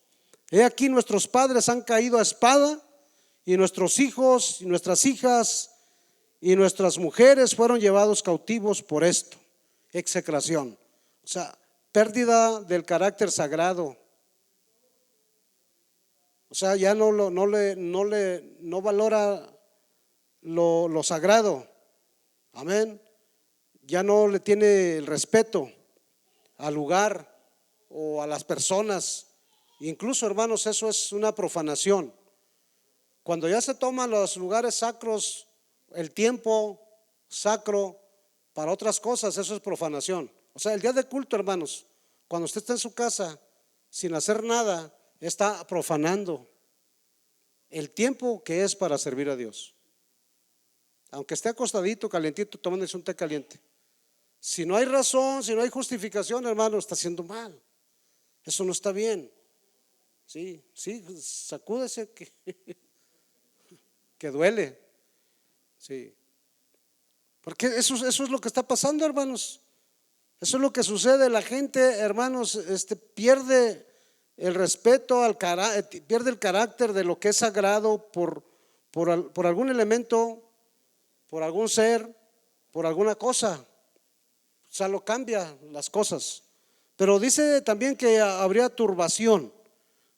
He aquí nuestros padres han caído a espada, y nuestros hijos y nuestras hijas y nuestras mujeres fueron llevados cautivos por esto. Execración, o sea, pérdida del carácter sagrado. O sea, ya no valora lo sagrado. Amén. Ya no le tiene el respeto al lugar o a las personas. Incluso, hermanos, eso es una profanación. Cuando ya se toman los lugares sacros, el tiempo sacro para otras cosas, eso es profanación. O sea, el día de culto, hermanos, cuando usted está en su casa sin hacer nada, está profanando el tiempo que es para servir a Dios. Aunque esté acostadito, calientito, tomándose un té caliente, si no hay razón, si no hay justificación, hermano, está haciendo mal. Eso no está bien. Sí, sacúdese que duele. Sí. Porque eso es lo que está pasando, hermanos. Eso es lo que sucede. La gente, hermanos, pierde el respeto pierde el carácter de lo que es sagrado por algún elemento, por algún ser, por alguna cosa. O sea, lo cambia las cosas. Pero dice también que habría turbación.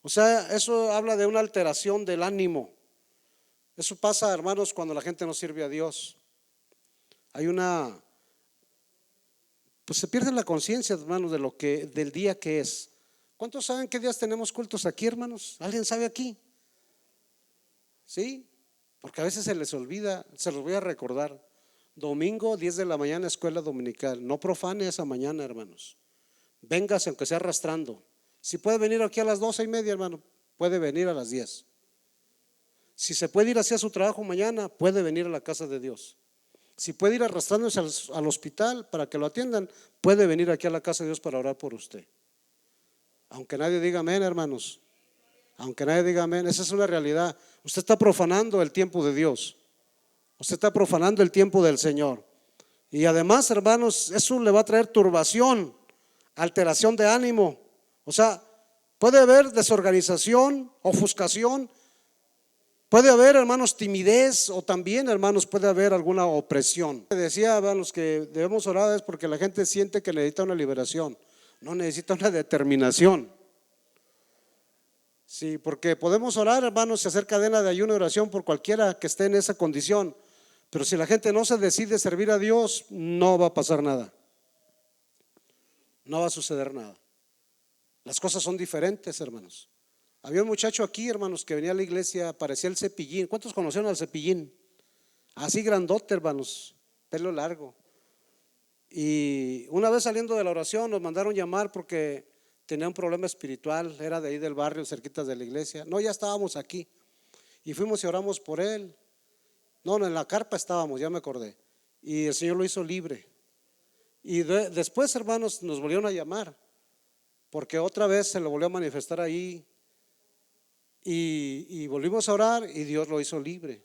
O sea, eso habla de una alteración del ánimo. Eso pasa, hermanos, cuando la gente no sirve a Dios. Hay pues se pierde la conciencia, hermanos, del día que es. ¿Cuántos saben qué días tenemos cultos aquí, hermanos? ¿Alguien sabe aquí? ¿Sí? Porque a veces se les olvida, se los voy a recordar. Domingo, 10 de la mañana, escuela dominical. No profane esa mañana, hermanos. Véngase, aunque sea arrastrando. Si puede venir aquí a las 12:30, hermano, puede venir a las 10. Si se puede ir hacia su trabajo mañana, puede venir a la casa de Dios. Si puede ir arrastrándose al hospital para que lo atiendan, puede venir aquí a la casa de Dios para orar por usted. Aunque nadie diga amén, hermanos. Aunque nadie diga amén, esa es una realidad. Usted está profanando el tiempo de Dios. Usted está profanando el tiempo del Señor. Y además, hermanos, eso le va a traer turbación, alteración de ánimo. O sea, puede haber desorganización, ofuscación. Puede haber, hermanos, timidez, o también, hermanos, puede haber alguna opresión. Decía, hermanos, que debemos orar es porque la gente siente que necesita una liberación, no necesita una determinación. Sí, porque podemos orar, hermanos, y hacer cadena de ayuno y oración por cualquiera que esté en esa condición, pero si la gente no se decide servir a Dios, no va a pasar nada. No va a suceder nada. Las cosas son diferentes, hermanos. Había un muchacho aquí, hermanos, que venía a la iglesia, parecía el Cepillín. ¿Cuántos conocieron al Cepillín? Así grandote, hermanos, pelo largo. Y una vez saliendo de la oración nos mandaron llamar porque tenía un problema espiritual. Era de ahí del barrio, cerquitas de la iglesia. No, ya estábamos aquí y fuimos y oramos por él. No, en la carpa estábamos, ya me acordé. Y el Señor lo hizo libre. Y después, hermanos, nos volvieron a llamar porque otra vez se lo volvió a manifestar ahí. Y volvimos a orar y Dios lo hizo libre.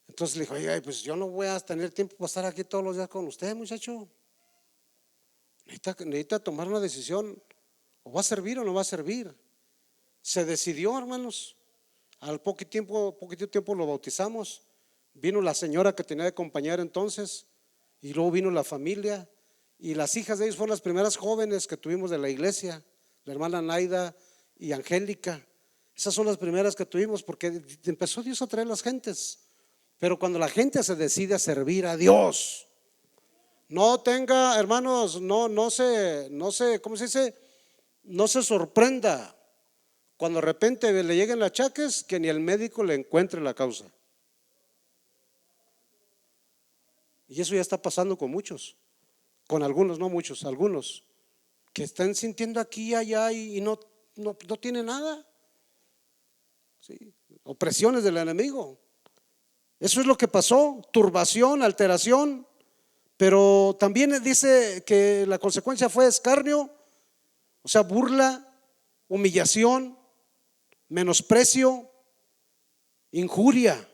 Entonces le dijo: oye, pues yo no voy a tener tiempo para estar aquí todos los días con usted, muchacho. Necesita tomar una decisión. O va a servir o no va a servir. Se decidió, hermanos. Al poquito tiempo lo bautizamos. Vino la señora que tenía de acompañar entonces, y luego vino la familia. Y las hijas de ellos fueron las primeras jóvenes que tuvimos de la iglesia, la hermana Naida y Angélica. Esas son las primeras que tuvimos porque empezó Dios a traer las gentes. Pero cuando la gente se decide a servir a Dios, no tenga, hermanos, no se, ¿cómo se dice? No se sorprenda cuando de repente le lleguen achaques que ni el médico le encuentre la causa. Y eso ya está pasando con muchos, con algunos, no muchos, algunos, que están sintiendo aquí y allá y no tienen nada. ¿Sí? Opresiones del enemigo. Eso es lo que pasó, turbación, alteración. Pero también dice que la consecuencia fue escarnio, o sea, burla, humillación, menosprecio, injuria.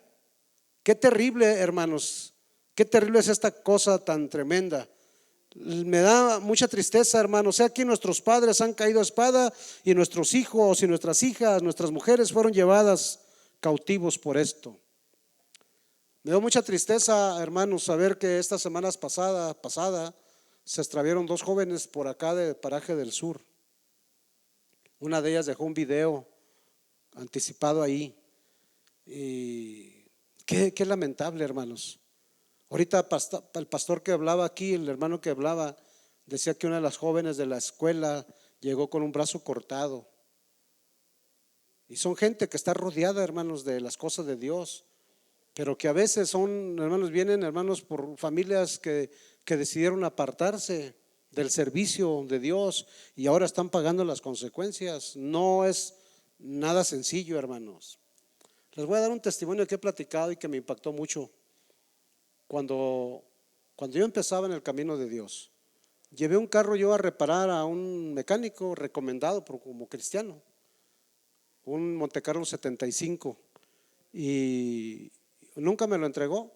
Qué terrible, hermanos, qué terrible es esta cosa tan tremenda. Me da mucha tristeza, hermanos. O sea, aquí nuestros padres han caído a espada y nuestros hijos y nuestras hijas, nuestras mujeres fueron llevadas cautivos por esto. Me dio mucha tristeza, hermanos, saber que estas semanas pasada se extraviaron 2 jóvenes por acá de Paraje del Sur. Una de ellas dejó un video anticipado ahí. Y qué lamentable, hermanos. Ahorita el pastor que hablaba aquí, el hermano que hablaba, decía que una de las jóvenes de la escuela llegó con un brazo cortado. Y son gente que está rodeada, hermanos, de las cosas de Dios, pero que a veces son, hermanos, vienen, hermanos, por familias que decidieron apartarse del servicio de Dios y ahora están pagando las consecuencias. No es nada sencillo, hermanos. Les voy a dar un testimonio que he platicado y que me impactó mucho. Cuando yo empezaba en el camino de Dios, llevé un carro yo a reparar a un mecánico recomendado como cristiano, un Montecarlo 75, y nunca me lo entregó.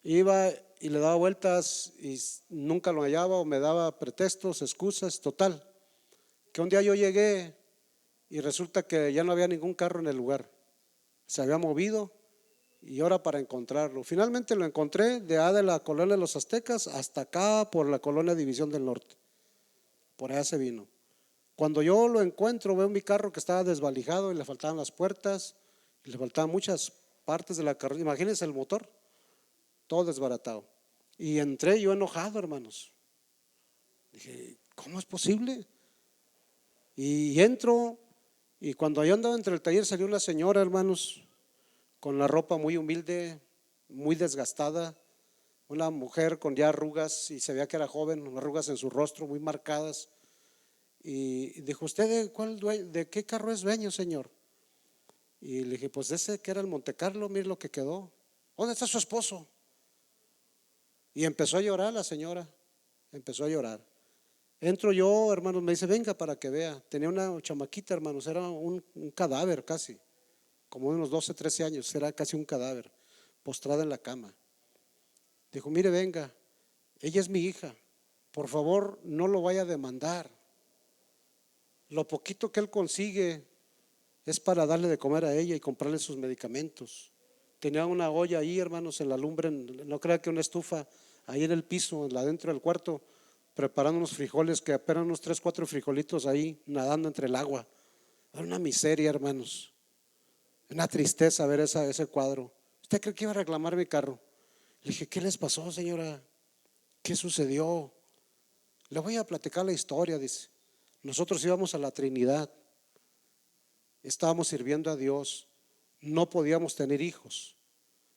Iba y le daba vueltas y nunca lo hallaba o me daba pretextos, excusas. Total, que un día yo llegué y resulta que ya no había ningún carro en el lugar, se había movido. Y ahora para encontrarlo, finalmente lo encontré de la colonia de los Aztecas hasta acá por la colonia División del Norte. Por allá se vino. Cuando yo lo encuentro, veo mi carro que estaba desvalijado y le faltaban las puertas y le faltaban muchas partes de la carrocería. Imagínense el motor, todo desbaratado. Y entré yo enojado, hermanos. Dije, ¿cómo es posible? Y entro, y cuando yo andaba entre el taller salió una señora, hermanos, con la ropa muy humilde, muy desgastada, una mujer con ya arrugas y se veía que era joven, arrugas en su rostro muy marcadas. Y dijo, ¿usted de qué carro es dueño, señor? Y le dije, pues ese que era el Montecarlo, mire lo que quedó. ¿Dónde está su esposo? Y empezó a llorar la señora, empezó a llorar. Entro yo, hermanos, me dice, venga para que vea. Tenía una chamaquita, hermanos, era un cadáver casi, como de unos 12, 13 años, era casi un cadáver, postrada en la cama. Dijo, mire, venga, ella es mi hija, por favor no lo vaya a demandar. Lo poquito que él consigue es para darle de comer a ella y comprarle sus medicamentos. Tenía una olla ahí, hermanos, en la lumbre, no crea que una estufa ahí en el piso, adentro del cuarto, preparando unos frijoles, que apenas unos 3, 4 frijolitos ahí nadando entre el agua. Era una miseria, hermanos. Una tristeza ver ese cuadro. ¿Usted cree que iba a reclamar mi carro? Le dije, ¿qué les pasó, señora? ¿Qué sucedió? Le voy a platicar la historia, dice. Nosotros íbamos a la Trinidad, estábamos sirviendo a Dios, no podíamos tener hijos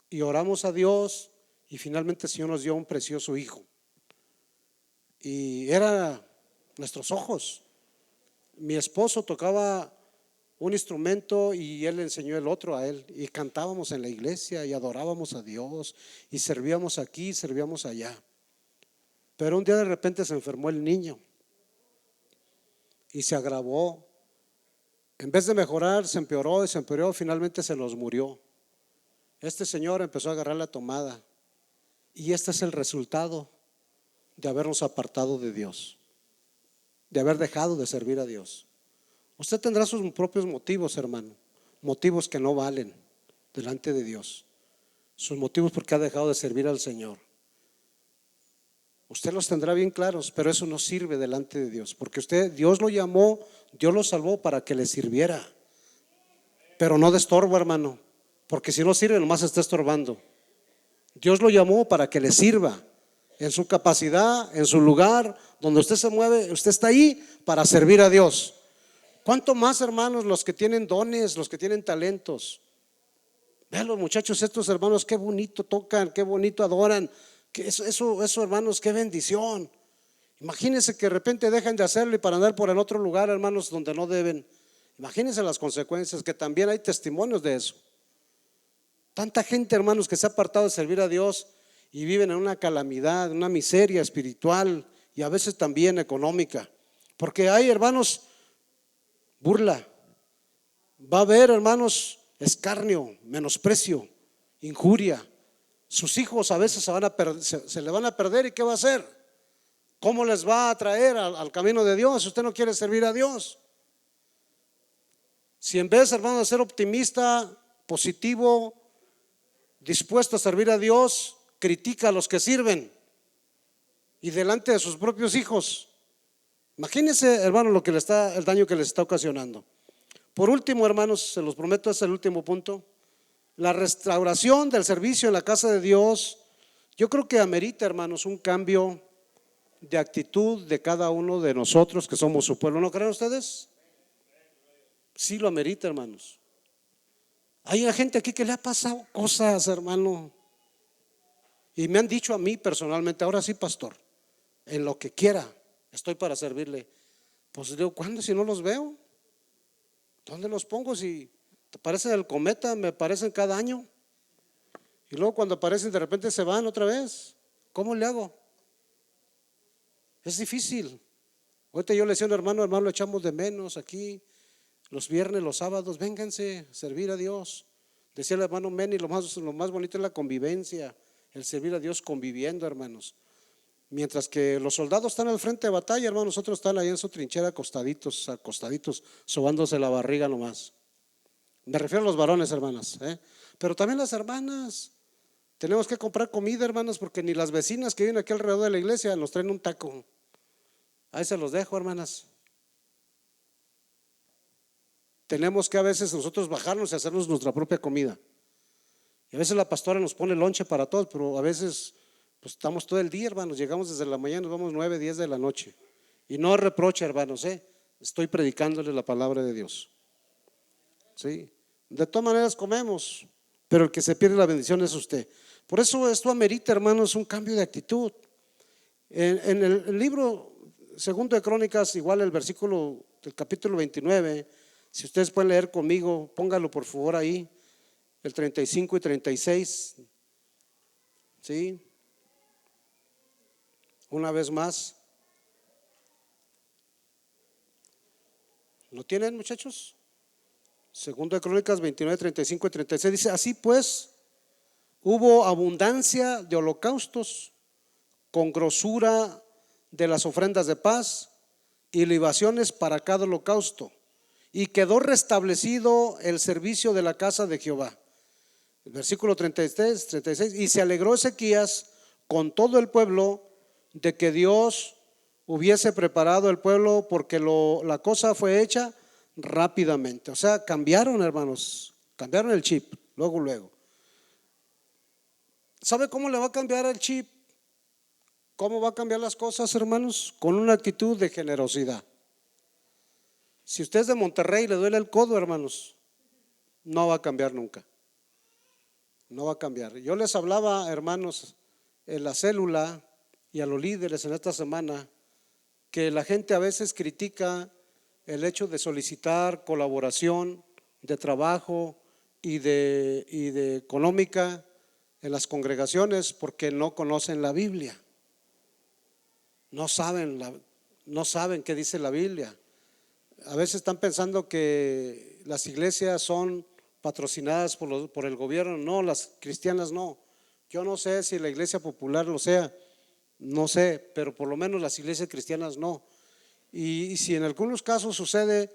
y oramos a Dios y finalmente el Señor nos dio un precioso hijo. Y era nuestros ojos. Mi esposo tocaba un instrumento y él le enseñó el otro a él, y cantábamos en la iglesia y adorábamos a Dios y servíamos aquí, servíamos allá. Pero un día de repente se enfermó el niño y se agravó. En vez de mejorar, se empeoró y se empeoró, finalmente se nos murió. Este señor empezó a agarrar la tomada y este es el resultado de habernos apartado de Dios, de haber dejado de servir a Dios. Usted tendrá sus propios motivos, hermano, motivos que no valen delante de Dios, sus motivos porque ha dejado de servir al Señor. Usted los tendrá bien claros, pero eso no sirve delante de Dios, porque Dios lo llamó, Dios lo salvó para que le sirviera, pero no de estorbo, hermano, porque si no sirve nomás está estorbando. Dios lo llamó para que le sirva en su capacidad, en su lugar, donde usted se mueve, usted está ahí para servir a Dios. ¿Cuánto más, hermanos, los que tienen dones, los que tienen talentos? Vean los muchachos, estos hermanos, qué bonito tocan, qué bonito adoran, Eso, hermanos, qué bendición. Imagínense que de repente dejen de hacerlo y para andar por el otro lugar, hermanos, donde no deben. Imagínense las consecuencias, que también hay testimonios de eso. Tanta gente, hermanos, que se ha apartado de servir a Dios y viven en una calamidad, una miseria espiritual y a veces también económica. Porque hay, hermanos, burla. Va a haber, hermanos, escarnio, menosprecio, injuria. Sus hijos a veces se le van a perder, ¿y qué va a hacer? ¿Cómo les va a traer al camino de Dios si usted no quiere servir a Dios? Si en vez, hermano, de ser optimista, positivo, dispuesto a servir a Dios, critica a los que sirven y delante de sus propios hijos, imagínense, hermano, el daño que les está ocasionando. Por último, hermanos, se los prometo, es el último punto. La restauración del servicio en la casa de Dios, yo creo que amerita, hermanos, un cambio de actitud de cada uno de nosotros que somos su pueblo. ¿No creen ustedes? Sí lo amerita, hermanos. Hay gente aquí que le ha pasado cosas, hermano, y me han dicho a mí personalmente: ahora sí, pastor, en lo que quiera estoy para servirle. Pues digo, ¿cuándo si no los veo? ¿Dónde los pongo? Si te parecen el cometa, me parecen cada año, y luego cuando aparecen de repente se van otra vez. ¿Cómo le hago? Es difícil. Ahorita yo le decía a un hermano, lo echamos de menos aquí los viernes, los sábados, vénganse a servir a Dios. Decía el hermano Meni, lo más bonito es la convivencia, el servir a Dios conviviendo, hermanos. Mientras que los soldados están al frente de batalla, hermanos, nosotros están ahí en su trinchera acostaditos, sobándose la barriga nomás. Me refiero a los varones, hermanas, pero también las hermanas. Tenemos que comprar comida, hermanas, porque ni las vecinas que viven aquí alrededor de la iglesia nos traen un taco. Ahí se los dejo, hermanas. Tenemos que a veces nosotros bajarnos y hacernos nuestra propia comida. Y a veces la pastora nos pone lonche para todos, pero a veces pues estamos todo el día, hermanos. Llegamos desde la mañana, nos vamos 9, 10 de la noche. Y no reproche, hermanos, estoy predicándoles la palabra de Dios. Sí, de todas maneras comemos, pero el que se pierde la bendición es usted. Por eso esto amerita, hermanos, un cambio de actitud. En el libro segundo de Crónicas, igual el versículo del capítulo 29, si ustedes pueden leer conmigo, póngalo por favor ahí, el 35 y 36. ¿Sí? Una vez más. ¿Lo tienen, muchachos? Segundo de Crónicas 29, 35 y 36 dice: así pues, hubo abundancia de holocaustos con grosura de las ofrendas de paz y libaciones para cada holocausto, y quedó restablecido el servicio de la casa de Jehová. El versículo 33, 36, y se alegró Ezequías con todo el pueblo de que Dios hubiese preparado el pueblo, porque la cosa fue hecha rápidamente. O sea, cambiaron, hermanos, cambiaron el chip, luego. ¿Sabe cómo le va a cambiar el chip? ¿Cómo va a cambiar las cosas, hermanos? Con una actitud de generosidad. Si usted es de Monterrey y le duele el codo, hermanos, no va a cambiar nunca. No va a cambiar. Yo les hablaba, hermanos, en la célula y a los líderes en esta semana, que la gente a veces critica el hecho de solicitar colaboración de trabajo y de económica en las congregaciones porque no conocen la Biblia. No saben qué dice la Biblia. A veces están pensando que las iglesias son patrocinadas por el gobierno. No, las cristianas no. Yo no sé si la iglesia popular lo sea, no sé, pero por lo menos las iglesias cristianas no. Y si en algunos casos sucede,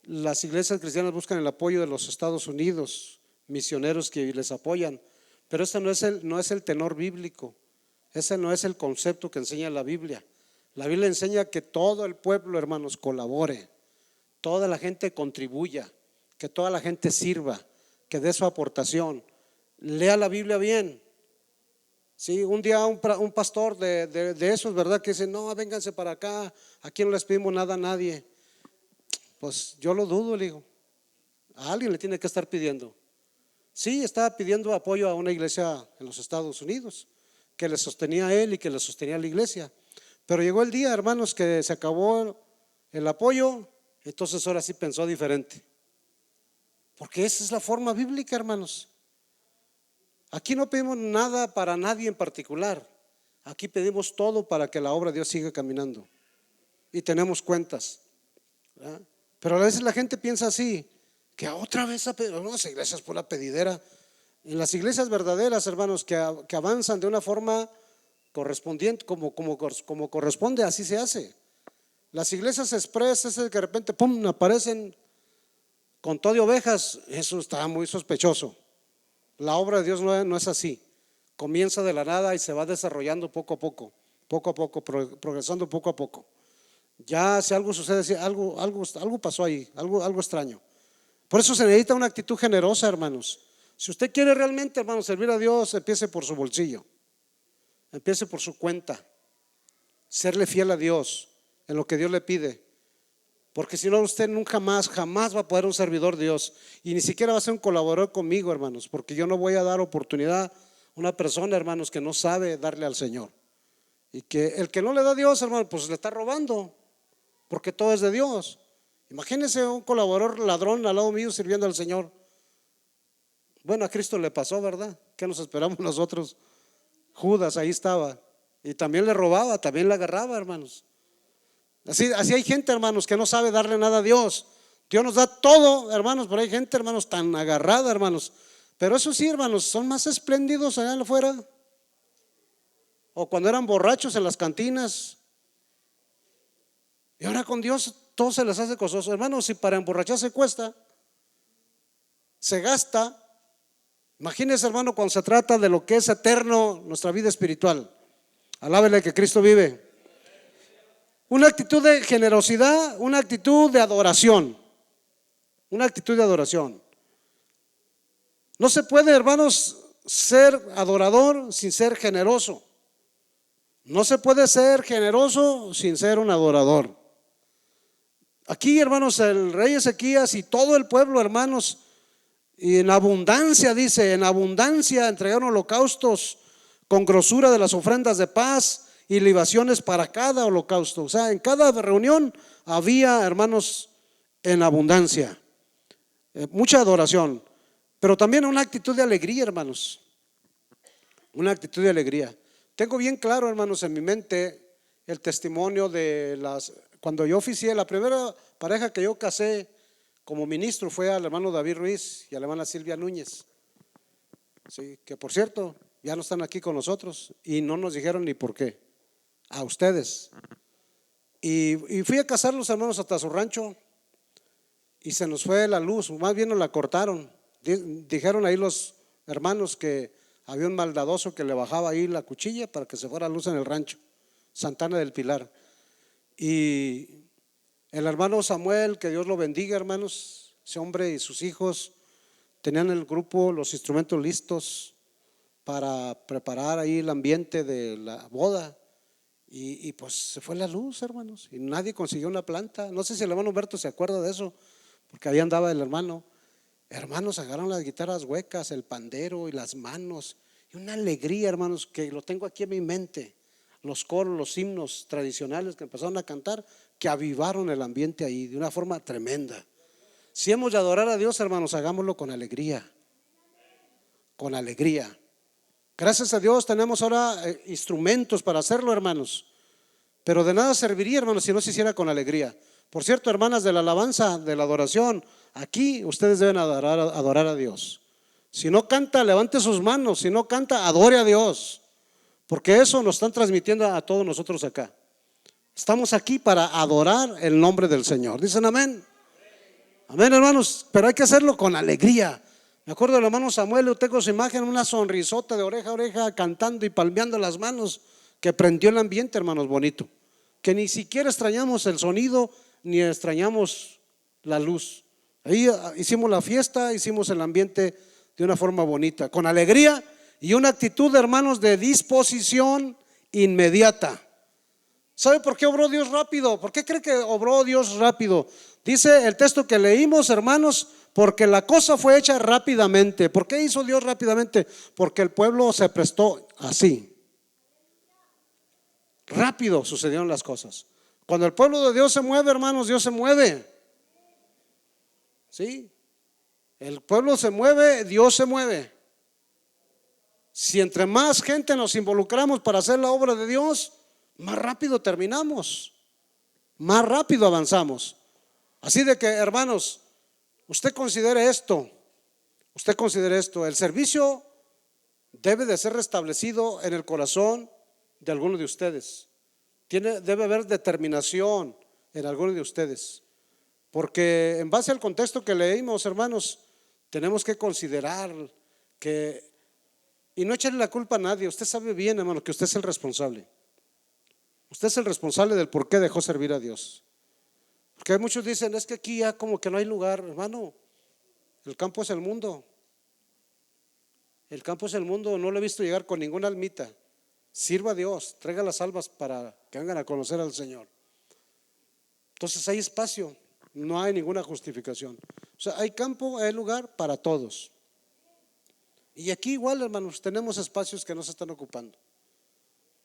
las iglesias cristianas buscan el apoyo de los Estados Unidos, misioneros que les apoyan, pero ese no es el tenor bíblico, ese no es el concepto que enseña la Biblia. La Biblia enseña que todo el pueblo, hermanos, colabore, toda la gente contribuya, que toda la gente sirva, que dé su aportación. Lea la Biblia bien. Sí, un día un pastor de esos, ¿verdad? Que dice: no, vénganse para acá, aquí no les pedimos nada a nadie. Pues yo lo dudo, le digo. A alguien le tiene que estar pidiendo. Sí, estaba pidiendo apoyo a una iglesia en los Estados Unidos, que le sostenía a él y que le sostenía a la iglesia. Pero llegó el día, hermanos, que se acabó el apoyo, entonces ahora sí pensó diferente. Porque esa es la forma bíblica, hermanos. Aquí no pedimos nada para nadie en particular. Aquí pedimos todo para que la obra de Dios siga caminando. Y tenemos cuentas, ¿verdad? Pero a veces la gente piensa así, que otra vez las iglesias por la pedidera. En las iglesias verdaderas, hermanos, que avanzan de una forma correspondiente, como corresponde, así se hace. Las iglesias expresas que de repente pum, aparecen con todo de ovejas, eso está muy sospechoso. La obra de Dios no es así. Comienza de la nada y se va desarrollando poco a poco, progresando poco a poco. Ya si algo sucede, algo pasó ahí, algo extraño. Por eso se necesita una actitud generosa, hermanos. Si usted quiere realmente, hermanos, servir a Dios, empiece por su bolsillo, empiece por su cuenta, serle fiel a Dios en lo que Dios le pide. Porque si no, usted nunca jamás va a poder un servidor de Dios, y ni siquiera va a ser un colaborador conmigo, hermanos, porque yo no voy a dar oportunidad a una persona, hermanos, que no sabe darle al Señor. Y que el que no le da a Dios, hermanos, pues le está robando, porque todo es de Dios. Imagínense un colaborador ladrón al lado mío sirviendo al Señor. Bueno, a Cristo le pasó, ¿verdad? ¿Qué nos esperamos nosotros? Judas ahí estaba, y también le robaba, también le agarraba, hermanos. Así hay gente, hermanos, que no sabe darle nada a Dios. Dios nos da todo, hermanos, pero hay gente, hermanos, tan agarrada, hermanos. Pero eso sí, hermanos, son más espléndidos allá afuera. O cuando eran borrachos en las cantinas. Y ahora con Dios todo se les hace costoso. Hermanos, si para emborracharse cuesta, se gasta. Imagínense, hermano, cuando se trata de lo que es eterno, nuestra vida espiritual. Alábele que Cristo vive. Una actitud de generosidad, una actitud de adoración. Una actitud de adoración. No se puede, hermanos, ser adorador sin ser generoso. No se puede ser generoso sin ser un adorador. Aquí, hermanos, el rey Ezequías y todo el pueblo, hermanos, y en abundancia, dice, en abundancia entregaron holocaustos con grosura de las ofrendas de paz y libaciones para cada holocausto. O sea, en cada reunión había, hermanos, en abundancia, mucha adoración, pero también una actitud de alegría, hermanos. Una actitud de alegría. Tengo bien claro, hermanos, en mi mente el testimonio de cuando yo oficié, la primera pareja que yo casé como ministro fue al hermano David Ruiz y a la hermana Silvia Núñez. Sí, que por cierto, ya no están aquí con nosotros y no nos dijeron ni por qué. A ustedes. Y fui a casar los hermanos hasta su rancho y se nos fue la luz, más bien nos la cortaron. Dijeron ahí los hermanos que había un maldadoso que le bajaba ahí la cuchilla para que se fuera luz en el rancho Santana del Pilar. Y el hermano Samuel, que Dios lo bendiga, hermanos, ese hombre y sus hijos tenían el grupo, los instrumentos listos para preparar ahí el ambiente de la boda. Y pues se fue la luz, hermanos, y nadie consiguió una planta. No sé si el hermano Humberto se acuerda de eso, porque ahí andaba el hermano. Hermanos, agarraron las guitarras huecas, el pandero y las manos, y una alegría, hermanos, que lo tengo aquí en mi mente. Los coros, los himnos tradicionales que empezaron a cantar, que avivaron el ambiente ahí de una forma tremenda. Si hemos de adorar a Dios, hermanos, hagámoslo con alegría. Con alegría. Gracias a Dios tenemos ahora instrumentos para hacerlo, hermanos. Pero de nada serviría, hermanos, si no se hiciera con alegría. Por cierto, hermanas de la alabanza, de la adoración, aquí ustedes deben adorar a Dios. Si no canta, levante sus manos. Si no canta, adore a Dios. Porque eso nos están transmitiendo a todos nosotros acá. Estamos aquí para adorar el nombre del Señor. ¿Dicen amén? Amén, hermanos, pero hay que hacerlo con alegría. Me acuerdo del hermano Samuel, yo tengo su imagen, una sonrisota de oreja a oreja, cantando y palmeando las manos, que prendió el ambiente, hermanos, bonito. Que ni siquiera extrañamos el sonido, ni extrañamos la luz. Ahí hicimos la fiesta, hicimos el ambiente de una forma bonita, con alegría y una actitud, hermanos, de disposición inmediata. ¿Sabe por qué obró Dios rápido? ¿Por qué cree que obró Dios rápido? Dice el texto que leímos, hermanos, porque la cosa fue hecha rápidamente. ¿Por qué hizo Dios rápidamente? Porque el pueblo se prestó así. Rápido sucedieron las cosas. Cuando el pueblo de Dios se mueve, hermanos, Dios se mueve. ¿Sí? El pueblo se mueve, Dios se mueve. Si entre más gente nos involucramos para hacer la obra de Dios, más rápido terminamos, más rápido avanzamos. Así de que, hermanos, usted considere esto, el servicio debe de ser restablecido en el corazón de alguno de ustedes. Debe haber determinación en alguno de ustedes, porque en base al contexto que leímos, hermanos, tenemos que considerar que, y no echarle la culpa a nadie. Usted sabe bien, hermano, que usted es el responsable. Usted es el responsable del por qué dejó servir a Dios. Porque muchos dicen, es que aquí ya como que no hay lugar. Hermano, el campo es el mundo. El campo es el mundo, no lo he visto llegar con ninguna almita. Sirva a Dios, traiga las almas para que vengan a conocer al Señor. Entonces hay espacio, no hay ninguna justificación. O sea, hay campo, hay lugar para todos. Y aquí igual, hermanos, tenemos espacios que no se están ocupando.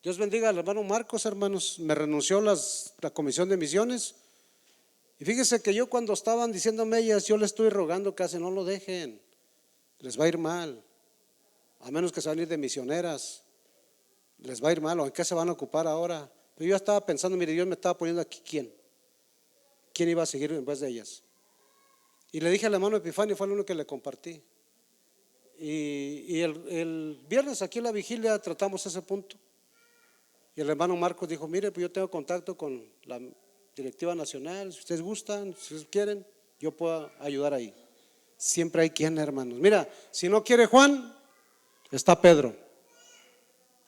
Dios bendiga al hermano Marcos, hermanos. Me renunció la comisión de misiones. Y fíjese que yo, cuando estaban diciéndome ellas, yo le estoy rogando casi no lo dejen, les va a ir mal, a menos que se van a ir de misioneras, les va a ir mal. ¿O en qué se van a ocupar ahora? Pero yo estaba pensando, mire, Dios me estaba poniendo aquí quién iba a seguir en vez de ellas. Y le dije al hermano Epifanio, fue el único que le compartí. Y el viernes aquí en la vigilia tratamos ese punto. Y el hermano Marcos dijo, mire, pues yo tengo contacto con la directiva nacional, si ustedes gustan, si ustedes quieren, yo puedo ayudar ahí. Siempre hay quien, hermanos. Mira, si no quiere Juan, está Pedro.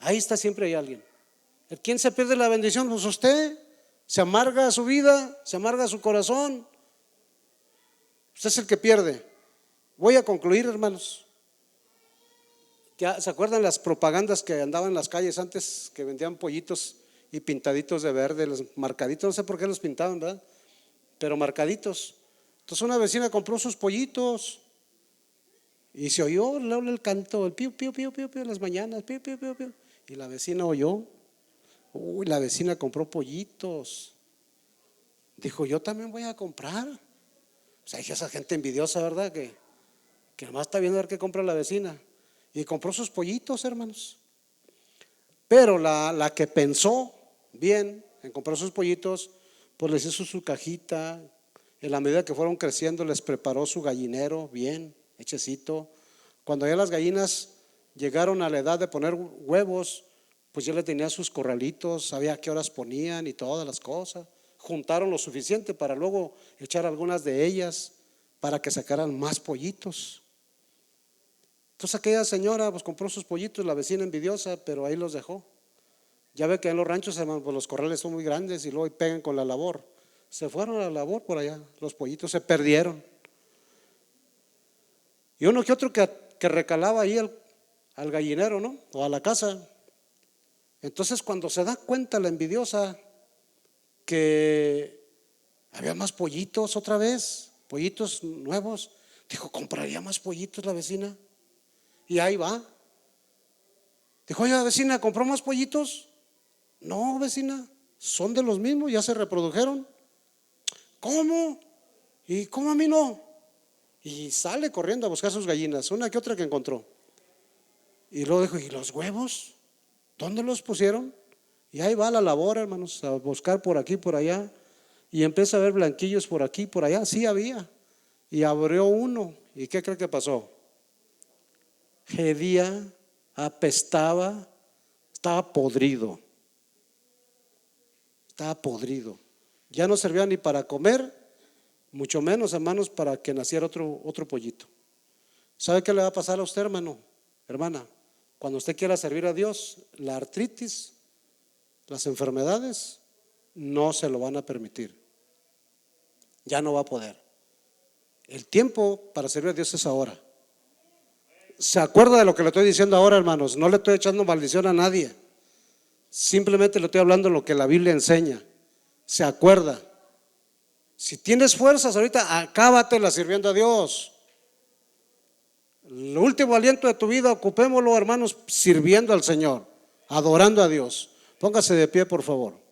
Ahí está, siempre hay alguien. ¿Quién se pierde la bendición? Pues usted. Se amarga su vida, se amarga su corazón. Usted es el que pierde. Voy a concluir, hermanos. ¿Se acuerdan las propagandas que andaban en las calles antes, que vendían pollitos y pintaditos de verde, los marcaditos? No sé por qué los pintaban, ¿verdad? Pero marcaditos. Entonces una vecina compró sus pollitos y se oyó el canto, el pío, pío, pío, pío, pío, en las mañanas, pío, pío, pío, pío. Y la vecina oyó. Uy, la vecina compró pollitos. Dijo, yo también voy a comprar. O sea, esa gente envidiosa, ¿verdad? Que nomás está viendo a ver qué compra la vecina. Y compró sus pollitos, hermanos. Pero la que pensó bien en comprar sus pollitos, pues les hizo su cajita. En la medida que fueron creciendo, les preparó su gallinero bien hechecito. Cuando ya las gallinas llegaron a la edad de poner huevos, pues ya le tenía sus corralitos, sabía a qué horas ponían y todas las cosas. Juntaron lo suficiente para luego echar algunas de ellas para que sacaran más pollitos. Entonces aquella señora pues compró sus pollitos, la vecina envidiosa, pero ahí los dejó. Ya ve que en los ranchos, hermano, pues los corrales son muy grandes y luego pegan con la labor. Se fueron a la labor por allá, los pollitos se perdieron. Y uno que otro que recalaba ahí al gallinero, ¿no? O a la casa. Entonces cuando se da cuenta la envidiosa que había más pollitos otra vez, pollitos nuevos, dijo, ¿compraría más pollitos la vecina? Y ahí va. Dijo, oye, vecina, ¿compró más pollitos? No, vecina, son de los mismos, ya se reprodujeron. ¿Cómo? ¿Y cómo a mí no? Y sale corriendo a buscar sus gallinas, una que otra que encontró. Y luego dijo, ¿y los huevos? ¿Dónde los pusieron? Y ahí va la labor, hermanos, a buscar por aquí, por allá. Y empieza a ver blanquillos por aquí, por allá. Sí había. Y abrió uno. ¿Y qué cree que pasó? Hedía, apestaba, estaba podrido. Estaba podrido. Ya no servía ni para comer, mucho menos, hermanos, para que naciera otro pollito. ¿Sabe qué le va a pasar a usted, hermano? Hermana, cuando usted quiera servir a Dios, la artritis, las enfermedades, no se lo van a permitir. Ya no va a poder. El tiempo para servir a Dios es ahora. ¿Se acuerda de lo que le estoy diciendo ahora, hermanos? No le estoy echando maldición a nadie. Simplemente le estoy hablando lo que la Biblia enseña. ¿Se acuerda? Si tienes fuerzas ahorita, acábatela sirviendo a Dios. El último aliento de tu vida, ocupémoslo, hermanos, sirviendo al Señor, adorando a Dios. Póngase de pie, por favor.